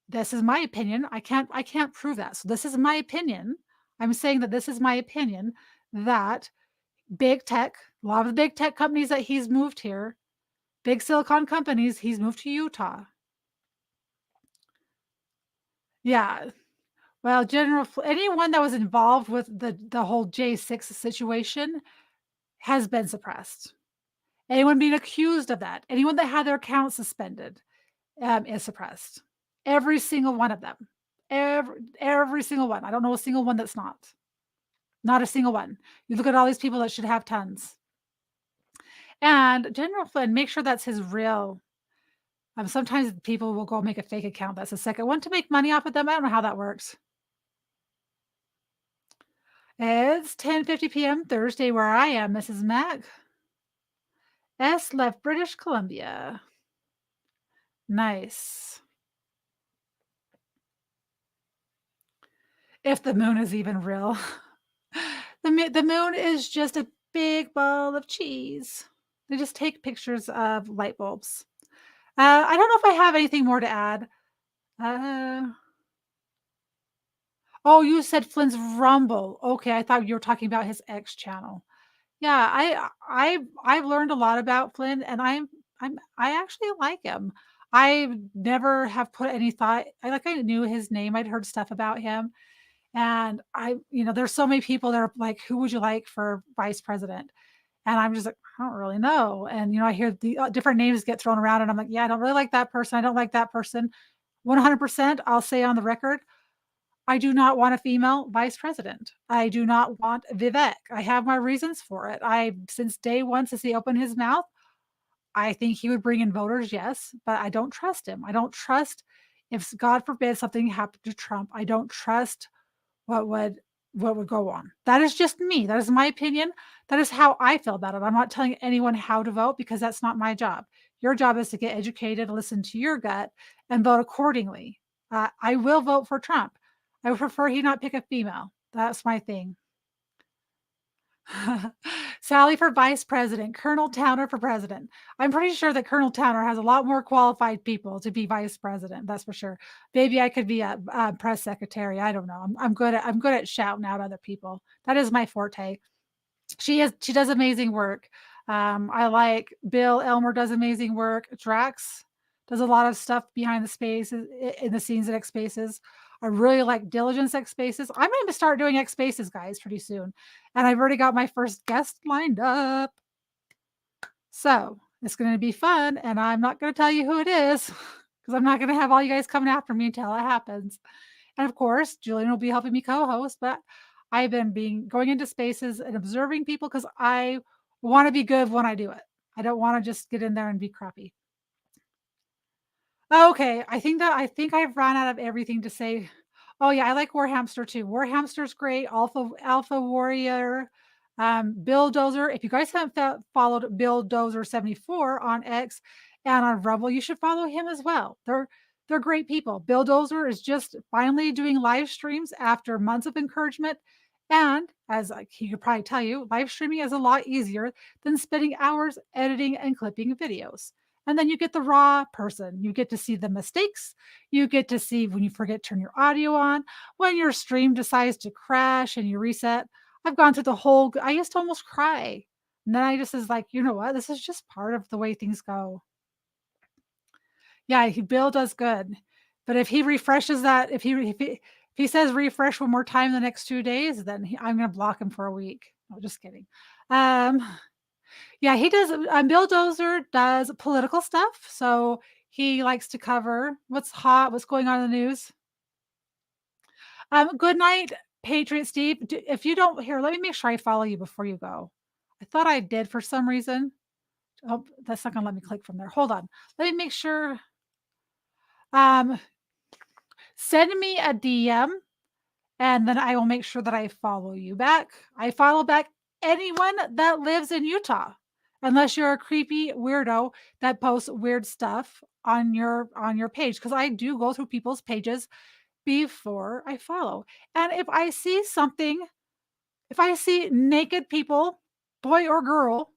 This is my opinion. I can't prove that. So this is my opinion. I'm saying that this is my opinion that big tech, a lot of the big tech companies that he's moved here, big silicon companies, he's moved to Utah. Yeah. Well, anyone that was involved with the whole J6 situation has been suppressed. Anyone being accused of that, anyone that had their account suspended, is suppressed. Every single one of them. Every single one. I don't know a single one that's not. Not a single one. You look at all these people that should have tons. And General Flynn, make sure that's his real. Sometimes people will go make a fake account. That's a second one to make money off of them. I don't know how that works. It's 10:50 p.m. Thursday where I am, Mrs. Mac. S left British Columbia. Nice. If the moon is even real. The moon is just a big ball of cheese. They just take pictures of light bulbs. I don't know if I have anything more to add. Oh, you said Flynn's Rumble. Okay, I thought you were talking about his X channel. Yeah, I've learned a lot about Flynn, and I actually like him. I never have put any thought. I knew his name. I'd heard stuff about him, and there's so many people that are like, "Who would you like for vice president?" And I'm just like, I don't really know. And I hear the different names get thrown around, and I'm like, yeah, I don't really like that person. I don't like that person. 100%, I'll say on the record, I do not want a female vice president. I do not want Vivek. I have my reasons for it. Since day one, since he opened his mouth, I think he would bring in voters, yes, but I don't trust him. I don't trust if God forbid something happened to Trump. I don't trust what would what would go on. That is just me. That is my opinion. That is how I feel about it. I'm not telling anyone how to vote because that's not my job. Your job is to get educated, listen to your gut, and vote accordingly. I will vote for Trump. I would prefer he not pick a female. That's my thing. Sally for vice president, Colonel Towner for president. I'm pretty sure that Colonel Towner has a lot more qualified people to be vice president. That's for sure. Maybe I could be a press secretary. I don't know. I'm good at shouting out other people. That is my forte. She does amazing work. I like Bill Elmer does amazing work. Drax does a lot of stuff behind the spaces in the scenes at X Spaces. I really like Diligence X Spaces. I'm going to start doing X Spaces, guys, pretty soon. And I've already got my first guest lined up. So it's going to be fun. And I'm not going to tell you who it is because I'm not going to have all you guys coming after me until it happens. And of course, Julian will be helping me co-host, but I've been going into spaces and observing people because I want to be good when I do it. I don't want to just get in there and be crappy. Okay, I think I've run out of everything to say. Oh yeah, I like War Hamster too. War Hamster's great. Alpha Warrior, Bill Dozer. If you guys haven't followed Bill Dozer 74 on X and on Rumble, you should follow him as well. They're great people. Bill Dozer is just finally doing live streams after months of encouragement. And as he could probably tell you, live streaming is a lot easier than spending hours editing and clipping videos. And then you get the raw person. You get to see the mistakes. You get to see when you forget to turn your audio on, when your stream decides to crash and you reset. I've gone through I used to almost cry. And then I just is like, you know what? This is just part of the way things go. Yeah, Bill does good. But if he refreshes that, if he If he says refresh one more time the next 2 days, then I'm gonna block him for a week. No, just kidding. Um, yeah, he does. Bill Dozer does political stuff, so he likes to cover what's hot, what's going on in the news. Good night, Patriot Steve. If you don't here, let me make sure I follow you before you go. I thought I did for some reason. Oh, that's not gonna let me click from there. Hold on. Let me make sure. Um, Send me a DM and then I will make sure that I follow you back. I follow back anyone that lives in Utah, unless you're a creepy weirdo that posts weird stuff on your page, because I do go through people's pages before I follow. And if I see something, if I see naked people, boy or girl,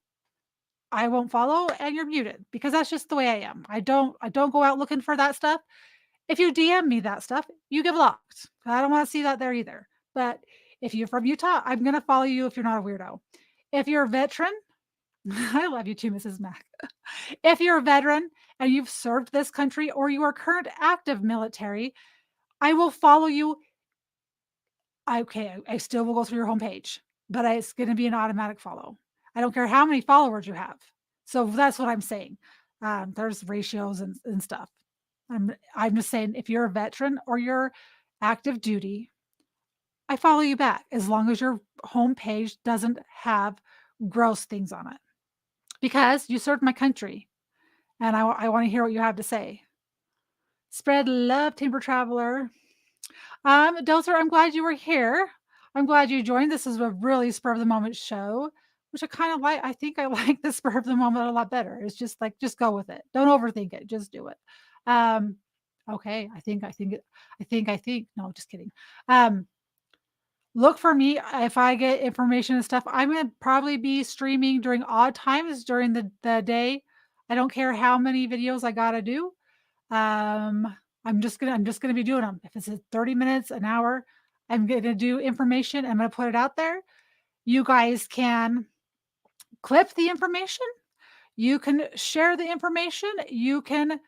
I won't follow and you're muted because that's just the way I am. I don't go out looking for that stuff. If you DM me that stuff, you get blocked. I don't want to see that there either. But if you're from Utah, I'm going to follow you if you're not a weirdo. If you're a veteran, I love you too, Mrs. Mack. If you're a veteran and you've served this country or you are current active military, I will follow you. I still will go through your homepage, but it's going to be an automatic follow. I don't care how many followers you have. So that's what I'm saying. There's ratios and stuff. I'm just saying if you're a veteran or you're active duty, I follow you back as long as your homepage doesn't have gross things on it because you served my country and I want to hear what you have to say. Spread love, Timber Traveler. Dozer, I'm glad you were here. I'm glad you joined. This is a really spur of the moment show, which I kind of like. I think I like the spur of the moment a lot better. It's just like, just go with it. Don't overthink it. Just do it. Um, okay. No, just kidding. Look for me if I get information and stuff. I'm gonna probably be streaming during odd times during the day. I don't care how many videos I gotta do. I'm just gonna be doing them. If it's 30 minutes, an hour, I'm gonna do information. I'm gonna put it out there. You guys can clip the information. You can share the information. You can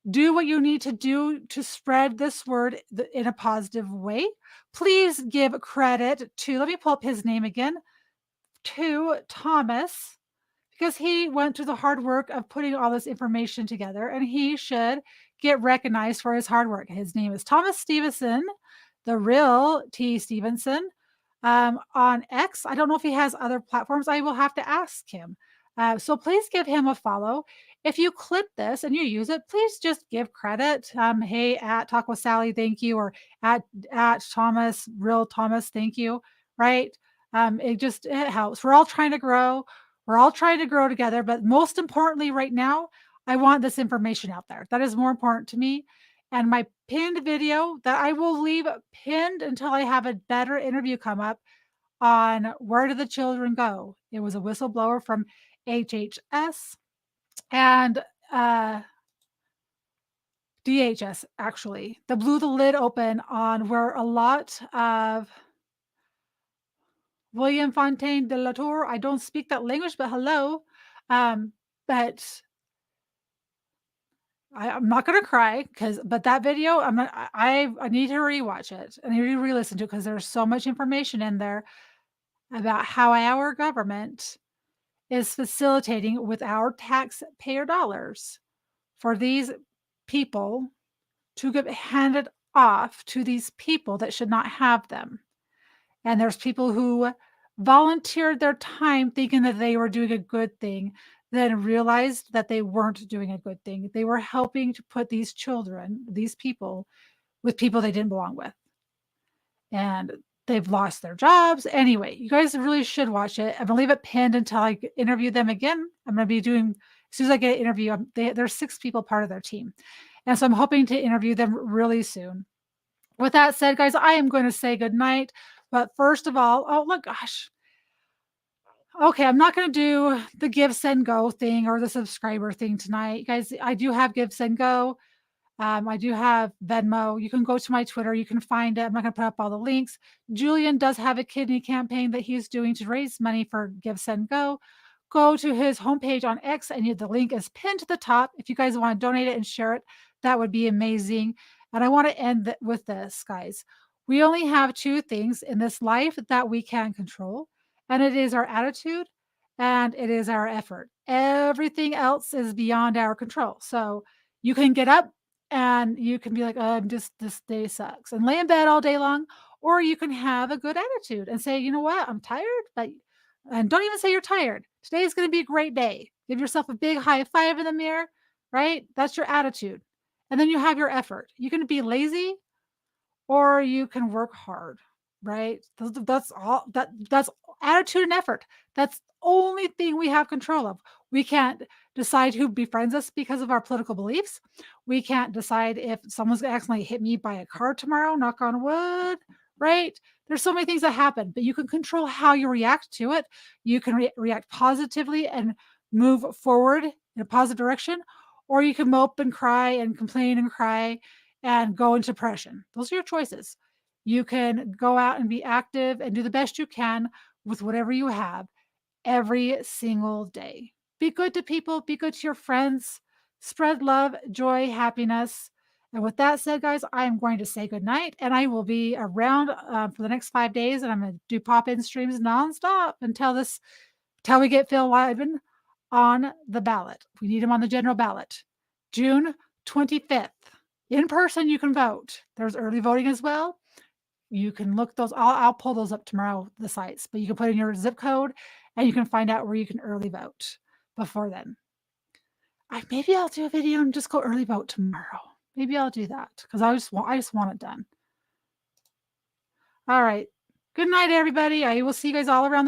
do what you need to do to spread this word in a positive way. Please give credit to, let me pull up his name again, to Thomas, because he went through the hard work of putting all this information together and he should get recognized for his hard work. His name is Thomas Stevenson, the real T. Stevenson, on X. I don't know if he has other platforms. I will have to ask him. So please give him a follow. If you clip this and you use it, please just give credit. Hey, at Talk with Sally, thank you, or at Thomas, real Thomas, thank you. Right? It helps. We're all trying to grow. We're all trying to grow together. But most importantly, right now, I want this information out there. That is more important to me. And my pinned video that I will leave pinned until I have a better interview come up on Where Did the Children Go? It was a whistleblower from HHS and DHS, actually, that blew the lid open on where a lot of William Fontaine de la Tour, I don't speak that language, but hello. But I'm not gonna cry but that video, I need to rewatch it and I need to re-listen to it because there's so much information in there about how our government is facilitating with our taxpayer dollars for these people to get handed off to these people that should not have them. And there's people who volunteered their time thinking that they were doing a good thing, then realized that they weren't doing a good thing. They were helping to put these children, these people, with people they didn't belong with. And they've lost their jobs. Anyway, you guys really should watch it. I'm gonna leave it pinned until I interview them again. I'm gonna be doing, as soon as I get an interview, there's 6 people part of their team. And so I'm hoping to interview them really soon. With that said, guys, I am going to say good night. But first of all, oh, look, gosh. Okay, I'm not going to do the Give, Send, Go thing or the subscriber thing tonight. Guys, I do have Give, Send, Go. I do have Venmo. You can go to my Twitter. You can find it. I'm not going to put up all the links. Julian does have a kidney campaign that he's doing to raise money for Give, Send, Go. Go to his homepage on X, and the link is pinned to the top. If you guys want to donate it and share it, that would be amazing. And I want to end with this, guys. We only have 2 things in this life that we can control, and it is our attitude and it is our effort. Everything else is beyond our control. So you can get up and you can be like, "Oh, I'm just this day sucks," and lay in bed all day long, or you can have a good attitude and say, "You know what? I'm tired," but and don't even say you're tired. Today is gonna be a great day. Give yourself a big high five in the mirror, right? That's your attitude. And then you have your effort. You can be lazy or you can work hard, right? That's all that's attitude and effort. That's the only thing we have control of. We can't decide who befriends us because of our political beliefs. We can't decide if someone's gonna accidentally hit me by a car tomorrow, knock on wood, right? There's so many things that happen, but you can control how you react to it. You can react positively and move forward in a positive direction, or you can mope and cry and complain and cry and go into depression. Those are your choices. You can go out and be active and do the best you can with whatever you have every single day. Be good to people, be good to your friends, spread love, joy, happiness. And with that said, guys, I am going to say goodnight and I will be around for the next 5 days and I'm going to do pop in streams nonstop until we get Phil Wyman on the ballot. We need him on the general ballot. June 25th. In person, you can vote. There's early voting as well. You can look those. I'll pull those up tomorrow, the sites, but you can put in your zip code and you can find out where you can early vote before then. Maybe I'll do a video and just go early vote tomorrow. Maybe I'll do that because I just want it done. All right. Good night, everybody. I will see you guys all around